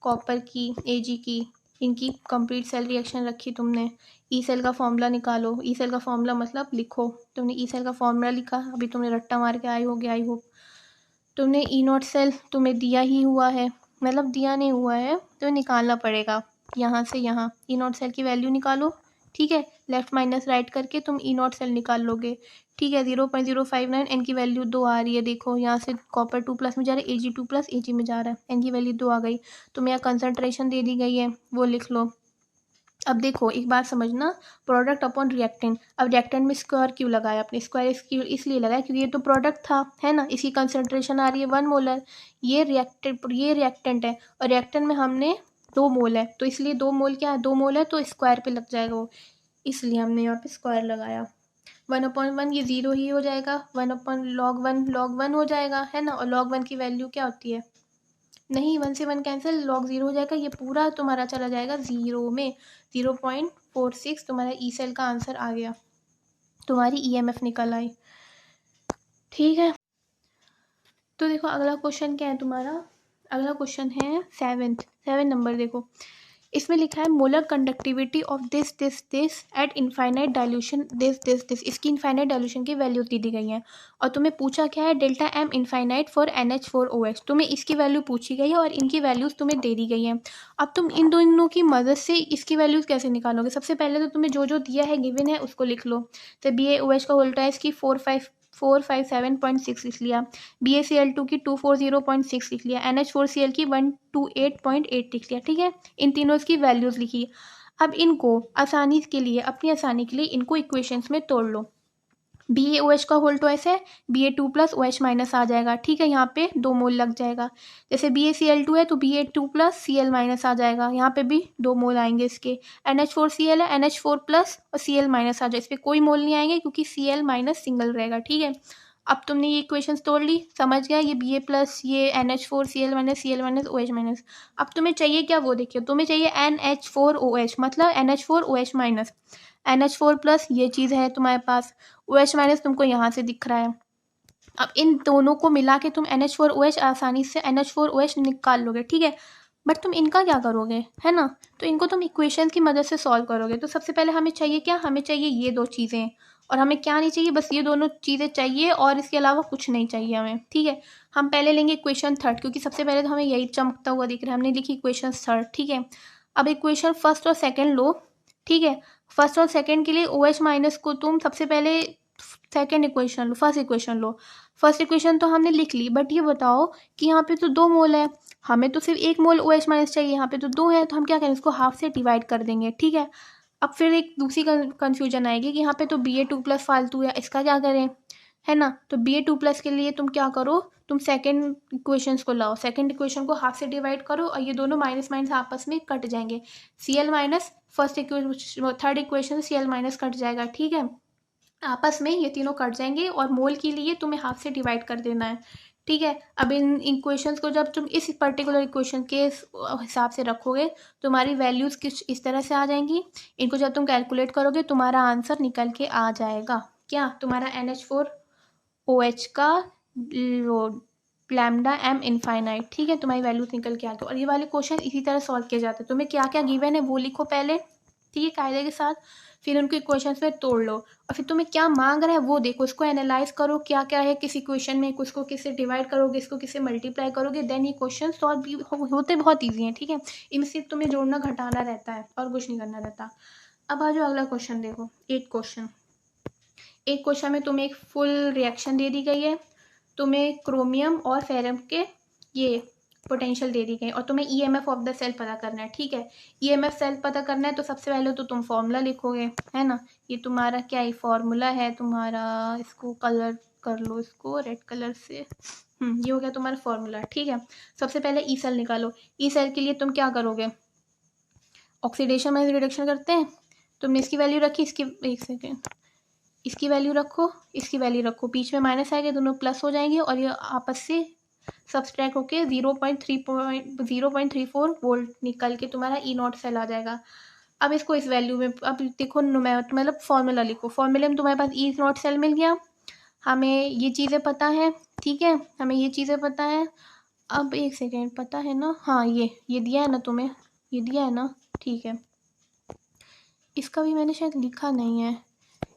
कॉपर की, एजी की, इनकी कंप्लीट सेल रिएक्शन रखी तुमने। ई सेल का फॉर्मूला निकालो, ई सेल का फॉर्मूला मतलब लिखो। तुमने ई सेल का फॉर्मूला लिखा, अभी तुमने रट्टा मार के आए होगे, आई होप। तुमने ई नॉट सेल तुम्हें दिया ही हुआ है, मतलब दिया नहीं हुआ है तो निकालना पड़ेगा। यहाँ से यहाँ ई नॉट सेल की वैल्यू निकालो, ठीक है। लेफ्ट माइनस राइट करके तुम ई नॉट सेल निकाल लोगे, ठीक है। 0.059, एन की वैल्यू 2 आ रही है, देखो यहाँ से कॉपर 2 प्लस में जा रहा है, एजी 2 प्लस एजी में जा रहा है, एन की वैल्यू 2 आ गई। तुम्हें यहाँ कंसनट्रेशन दे दी गई है, वो लिख लो। अब देखो एक बात समझना, प्रोडक्ट अपॉन रिएक्टेंट। अब रिएक्टेंट में स्क्वायर क्यों लगाया अपने, स्क्वायर इसलिए लगाया क्योंकि ये तो प्रोडक्ट था, है ना। इसकी कंसंट्रेशन आ रही है 1 मोलर, ये रिएक्टेंट है, और रिएक्टेंट में हमने 2 मोल है, तो इसलिए 2 मोल क्या है, 2 मोल है तो स्क्वायर पे लग जाएगा वो, इसलिए हमने यहाँ पे स्क्वायर लगाया। 1/1 ये 0 ही हो जाएगा, 1/log 1 हो जाएगा, है ना। और log 1 की वैल्यू क्या होती है, नहीं 1 से 1 कैंसिल, log 0 हो जाएगा, ये पूरा तुम्हारा चला जाएगा 0 में। 0.46 तुम्हारा ई सेल का आंसर आ गया, तुम्हारी ईएमएफ निकल आई, ठीक है। तो देखो अगला क्वेश्चन क्या है तुम्हारा, अगला क्वेश्चन है 7 नंबर। देखो इसमें लिखा है molar conductivity of this eight infinite dilution this. इसकी इनफाइनाइट डाइल्यूशन की वैल्यू दी गई है, और तुम्हें पूछा क्या है, delta M infinite for NH4OH। तुम्हें इसकी वैल्यू पूछी गई है और इनकी वैल्यूज़ तुम्हें दे दी गई है। अब तुम इन दोनों की मदद से इसकी वैल्यूज़ कैसे निकालोगे। सबसे पहले तो तुम्हें जो जो दिया है गिवन है उसको लिख लो। तो BaOH का वोल्टाइज की 457.6 लिख लिया, BaCl2 की 240.6 लिख लिया, NH4Cl की 128.8 लिख लिया, ठीक है। इन तीनों की वैल्यूज़ लिखी। अब इनको आसानी के लिए, अपनी आसानी के लिए इनको इक्वेशंस में तोड़ लो। BaOH का होल टॉइस है, Ba2 प्लस OH माइनस आ जाएगा, ठीक है। यहाँ पे 2 मोल लग जाएगा। जैसे BaCl2 है तो Ba2 प्लस Cl माइनस आ जाएगा, यहाँ पे भी 2 मोल आएंगे इसके। NH4Cl है, NH4 प्लस और Cl माइनस आ जाए, इस पर कोई मोल नहीं आएंगे क्योंकि Cl माइनस सिंगल रहेगा, ठीक है। अब तुमने ये इक्वेशंस तोड़ ली, समझ गया, ये Ba प्लस ये NH4 Cl minus OH minus. अब तुम्हें चाहिए क्या, वो देखिए, तुम्हें चाहिए NH4OH मतलब NH4OH माइनस। NH4 प्लस ये चीज़ है तुम्हारे पास, OH माइनस तुमको यहाँ से दिख रहा है। अब इन दोनों को मिला के तुम NH4OH आसानी से NH4OH निकाल लोगे, ठीक है। बट तुम इनका क्या करोगे, है ना, तो इनको तुम इक्वेशन की मदद से सॉल्व करोगे। तो सबसे पहले हमें चाहिए क्या, हमें चाहिए ये 2 चीज़ें, और हमें क्या नहीं चाहिए, बस ये दोनों चीज़ें चाहिए और इसके अलावा कुछ नहीं चाहिए हमें, ठीक है। हम पहले लेंगे इक्वेशन थर्ड, क्योंकि सबसे पहले तो हमें यही चमकता हुआ दिख रहा है, हमने लिखी इक्वेशन थर्ड, ठीक है। अब इक्वेशन फर्स्ट और सेकेंड लो, ठीक है। फर्स्ट और सेकेंड के लिए OH माइनस को तुम सबसे पहले सेकेंड इक्वेशन लो, फर्स्ट इक्वेशन लो। फर्स्ट इक्वेशन तो हमने लिख ली, बट ये बताओ कि यहाँ पे तो 2 मोल है, हमें तो सिर्फ 1 मोल OH माइनस चाहिए, यहाँ पे तो 2 है, तो हम क्या करें, इसको हाफ से डिवाइड कर देंगे, ठीक है। अब फिर एक दूसरी कन्फ्यूजन आएगी कि यहाँ पे तो Ba2 प्लस फालतू है, इसका क्या करें, है ना। तो Ba2+ के लिए तुम क्या करो, तुम सेकंड इक्वेशंस को लाओ, सेकंड इक्वेशन को हाफ से डिवाइड करो और ये दोनों माइनस माइनस आपस में कट जाएंगे। Cl minus first equation, third equation Cl minus cut जाएगा, ठीक है, आपस में ये तीनों कट जाएंगे और मोल के लिए तुम्हें हाफ से डिवाइड कर देना है, ठीक है। अब इन इक्वेशंस को जब तुम इस पर्टिकुलर इक्वेशन के हिसाब से रखोगे तुम्हारी वैल्यूज कुछ इस तरह से आ जाएंगी। इनको जब तुम कैलकुलेट करोगे तुम्हारा आंसर निकल के आ जाएगा। क्या तुम्हारा NH4OH का लैम्डा m इनफाइनाइट, ठीक है, तुम्हारी वैल्यूज निकल के आ गई। और ये वाले क्वेश्चन इसी तरह सॉल्व किए जाते हैं। तुम्हें क्या क्या गिवन है वो लिखो पहले, ठीक है, कायदे के साथ, फिर उनको इक्वेशंस में तोड़ लो और फिर तुम्हें क्या मांग रहा है वो देखो, उसको एनालाइज करो क्या क्या है किस इक्वेशन में, किसको किससे डिवाइड करोगे, इसको किससे मल्टीप्लाई करोगे, देन ये क्वेश्चन सॉल्व भी होते बहुत ईजी हैं, ठीक है। इनमें सिर्फ तुम्हें जोड़ना घटाना रहता है और कुछ नहीं करना रहता। अब आ जाओ अगला क्वेश्चन देखो, एक क्वेश्चन में तुम्हें एक फुल रिएक्शन दे दी गई है, तुम्हें क्रोमियम और फेरम के ये पोटेंशियल दे दी गई और तुम्हें EMF ऑफ द सेल पता करना है, ठीक है। EMF सेल पता करना है तो सबसे पहले तो तुम फॉर्मूला लिखोगे, है ना। ये तुम्हारा क्या ही फॉर्मूला है तुम्हारा, इसको कलर कर लो, इसको रेड कलर से, ये हो गया तुम्हारा फॉर्मूला, ठीक है। सबसे पहले ई सेल निकालो। ई सेल के लिए तुम क्या करोगे, ऑक्सीडेशन में रिडक्शन करते हैं, तुमने इसकी वैल्यू रखी, इसकी एक सेकेंड, इसकी वैल्यू रखो, इसकी वैल्यू रखो, बीच में माइनस आएगा, दोनों प्लस हो जाएंगे और ये आपस से सब्सट्रैक्ट होके 0.34 वोल्ट निकल के तुम्हारा E0 सेल आ जाएगा। अब इसको इस वैल्यू में, अब देखो मतलब फॉर्मूला लिखो, फॉर्मूले में तुम्हारे पास E0 सेल मिल गया, हमें ये चीज़ें पता है, ठीक है, हमें ये चीज़ें पता है। अब एक सेकेंड, पता है ना, हाँ ये दिया है ना तुम्हें, ये दिया है ना, ठीक है। इसका भी मैंने शायद लिखा नहीं है,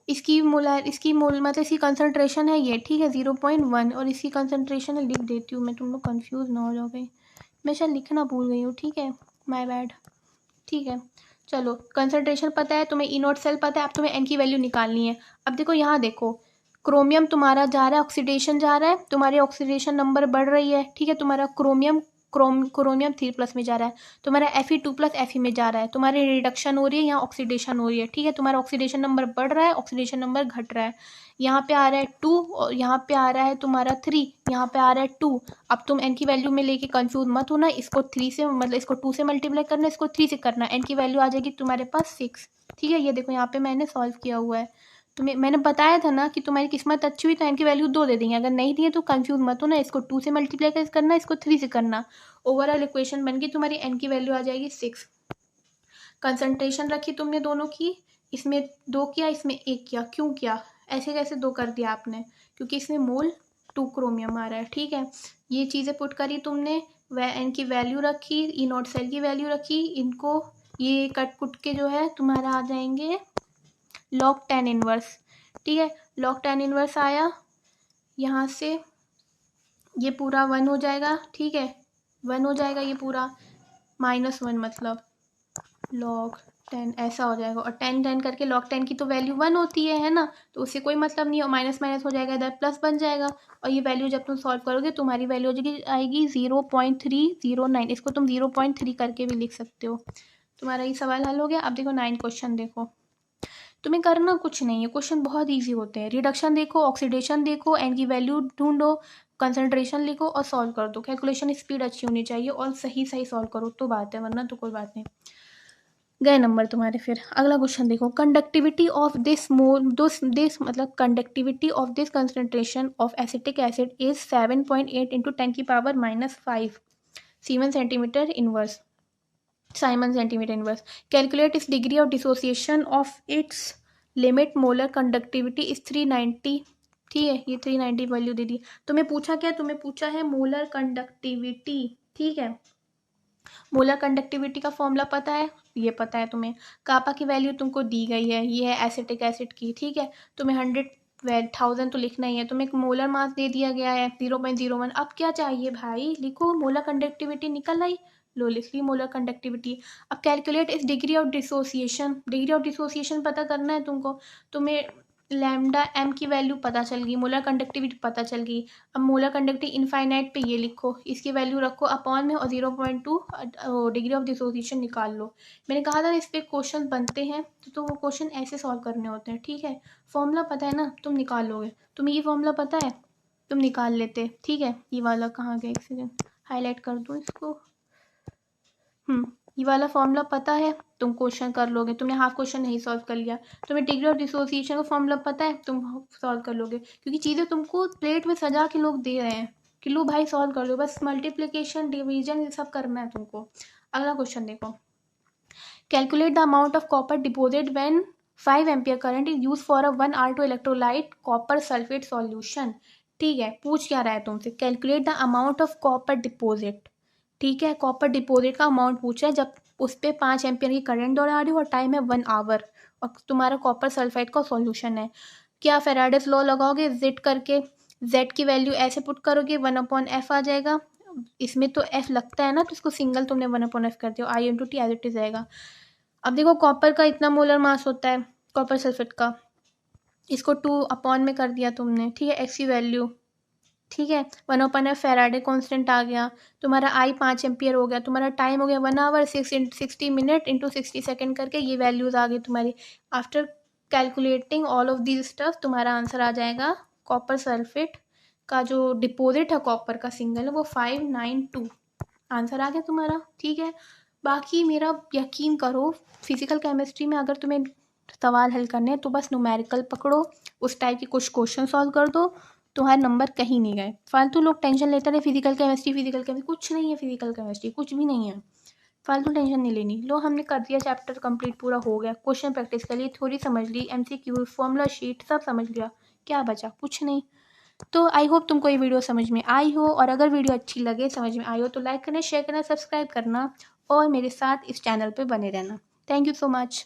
इसकी मतलब इसकी कंसंट्रेशन है ये, ठीक है, 0.1 और इसकी कंसंट्रेशन है, लिख देती हूँ मैं, तुम लोग कंफ्यूज ना हो जाओगे, मैं शायद लिखना भूल गई हूँ, ठीक है, माय बैड, ठीक है। चलो कंसंट्रेशन पता है तुम्हें, E0 सेल पता है, अब तुम्हें N की वैल्यू निकालनी है। अब देखो यहाँ देखो, क्रोमियम तुम्हारा जा रहा है, ऑक्सीडेशन जा रहा है, तुम्हारी ऑक्सीडेशन नंबर बढ़ रही है, ठीक है, तुम्हारा क्रोमियम 3+ में जा रहा है, तुम्हारा Fe2+ Fe में जा रहा है, तुम्हारी रिडक्शन हो रही है, यहाँ ऑक्सीडेशन हो रही है, ठीक है, तुम्हारा ऑक्सीडेशन नंबर बढ़ रहा है, ऑक्सीडेशन नंबर घट रहा है, यहाँ पे आ रहा है 2 और यहाँ पे आ रहा है तुम्हारा 3, यहाँ पे आ रहा है 2। अब तुम N की वैल्यू में लेके कंफ्यूज मत होना, इसको 3 से मतलब इसको 2 से मल्टीप्लाई करना है, इसको 3 से करना है, N की वैल्यू आ जाएगी तुम्हारे पास 6, ठीक है। ये देखो यहाँ पे मैंने सॉल्व किया हुआ है, तुम्हें मैंने बताया था ना कि तुम्हारी किस्मत अच्छी हुई तो N की वैल्यू 2 दे देंगे, अगर नहीं दिए तो कंफ्यूज मत होना, इसको 2 से मल्टीप्लाई करना है, इसको 3 से करना, ओवरऑल इक्वेशन बन गई तुम्हारी, N की वैल्यू आ जाएगी 6। कंसंट्रेशन रखी तुमने दोनों की, इसमें 2 किया, इसमें 1 किया, क्यों किया, ऐसे कैसे 2 कर दिया आपने, क्योंकि इसमें मोल 2 क्रोमियम आ रहा है, ठीक है। ये चीज़ें पुट करी तुमने, N की वैल्यू रखी, E0 सेल की वैल्यू रखी, इनको ये कट कुट के जो है तुम्हारा आ जाएंगे log tan इनवर्स, ठीक है, log tan इनवर्स आया, यहाँ से ये पूरा 1 हो जाएगा, ठीक है, 1 हो जाएगा ये पूरा, -1 मतलब log 10 ऐसा हो जाएगा, और 10 करके log 10 की तो वैल्यू 1 होती है ना, तो उससे कोई मतलब नहीं है, माइनस माइनस हो जाएगा, इधर प्लस बन जाएगा, और ये वैल्यू जब तुम सॉल्व करोगे तुम्हारी वैल्यू आएगी 0.309, इसको तुम 0.3 करके भी लिख सकते हो। तुम्हारा ये सवाल हल हो गया। अब देखो 9 क्वेश्चन देखो, तुम्हें करना कुछ नहीं है, क्वेश्चन बहुत इजी होते हैं, रिडक्शन देखो, ऑक्सीडेशन देखो, N की वैल्यू ढूंढो, कंसंट्रेशन लिखो और सॉल्व कर दो, कैलकुलेशन स्पीड अच्छी होनी चाहिए और सही सॉल्व करो तो बात है, वरना तो कोई बात नहीं, गए नंबर तुम्हारे। फिर अगला क्वेश्चन देखो, कंडक्टिविटी ऑफ दिस मतलब conductivity of this concentration of acetic acid is 7.8 × 10⁻⁵ Siemens centimetre inverse, calculate इस degree of dissociation of its limit molar conductivity is 390, ठीक है, ये 390 वैल्यू दे दी। तुम्हें पूछा क्या, तुम्हें पूछा है मोलर कंडक्टिविटी, ठीक है, मोलर कंडक्टिविटी का फॉर्मूला पता है, ये पता है तुम्हें, कापा की वैल्यू तुमको दी गई है, ये है एसिटिक एसिड की, ठीक है, तुम्हें 100,000 तो लिखना ही है, तुम्हें एक मोलर मास दे दिया गया है 0.01, अब क्या चाहिए भाई, लिखो मोलर कंडक्टिविटी निकल आई, लो लिख ली मोलर कंडक्टिविटी। अब कैलकुलेट इस degree of dissociation, degree of dissociation पता करना है तुमको, तुम्हें लैम्डा एम की वैल्यू पता चल गई, मोलर कंडक्टिविटी पता चल गई। अब मोलर कंडक्टिविटी इनफाइनाइट पे ये लिखो, इसकी वैल्यू रखो अपॉन में और 0.2 डिग्री ऑफ डिसोसिएशन निकाल लो। मैंने कहा था इस पर क्वेश्चन बनते हैं तो वो क्वेश्चन ऐसे सॉल्व करने होते हैं, ठीक है। फॉर्मूला पता है ना, तुम निकाल लोगे। तुम्हें ये फॉर्मूला पता है, तुम निकाल लेते, ठीक है। ये वाला कहाँ गया, एक सेकेंड हाईलाइट कर दूँ इसको। ये वाला फॉर्मूला पता है, तुम क्वेश्चन कर लोगे। तुमने हाफ क्वेश्चन नहीं सॉल्व कर लिया। तुम्हें डिग्री ऑफ डिसोसिएशन का फॉर्मूला पता है, तुम सॉल्व कर लोगे, क्योंकि चीज़ें तुमको प्लेट में सजा के लोग दे रहे हैं कि लो भाई सॉल्व कर लो, बस मल्टीप्लिकेशन डिवीजन ये सब करना है तुमको। अगला क्वेश्चन देखो, calculate the amount of copper deposit when 5 ampere current is use for a 1 R2 electrolyte copper sulphate solution. ठीक है, पूछ क्या रहा है तुमसे, calculate the amount of copper deposit. ठीक है, कॉपर डिपोजिट का अमाउंट पूछा है जब उस पर 5 एम्पियर की करंट दौड़ा रही हो और टाइम है 1 आवर और तुम्हारा कॉपर सल्फाइड का सॉल्यूशन है। क्या फेराडेस लॉ लगाओगे, जेड करके, जेड की वैल्यू ऐसे पुट करोगे 1/f आ जाएगा। इसमें तो f लगता है ना, तो इसको सिंगल तुमने 1/f कर दिया, I × T as it is आएगा। अब देखो कॉपर का इतना मोलर मास होता है कॉपर सल्फेट का, इसको 2 में कर दिया तुमने, ठीक है, x की वैल्यू, ठीक है। 1/f फेराडे कांस्टेंट आ गया, तुम्हारा I 5 एम्पियर हो गया, तुम्हारा टाइम हो गया 1 आवर 60 मिनट इंटू 60 सेकेंड करके, ये वैल्यूज आ गई तुम्हारी। After calculating all of this stuff तुम्हारा आंसर आ जाएगा कॉपर सल्फेट का जो डिपोजिट है कॉपर का सिंगल है वो 592 आंसर आ गया तुम्हारा, ठीक है। बाकी मेरा यकीन करो, फिजिकल केमिस्ट्री में अगर तुम्हें सवाल हल करने हैं तो बस न्यूमेरिकल पकड़ो, उस टाइप के कुछ क्वेश्चन सॉल्व कर दो, तुम्हारे नंबर कहीं नहीं गए। फालतू लोग टेंशन लेते रहे फिजिकल केमिस्ट्री, कुछ नहीं है फिजिकल केमिस्ट्री, कुछ भी नहीं है, फालतू टेंशन नहीं लेनी। लो हमने कर दिया चैप्टर कंप्लीट, पूरा हो गया। क्वेश्चन प्रैक्टिस कर ली, थ्योरी समझ ली, MCQ फॉर्मूला शीट सब समझ लिया, क्या बचा, कुछ नहीं। तो आई होप तुमको ये वीडियो समझ में आई हो, और अगर वीडियो अच्छी लगे, समझ में आई हो, तो लाइक करना, शेयर करना, सब्सक्राइब करना और मेरे साथ इस चैनल पे बने रहना। Thank you so much.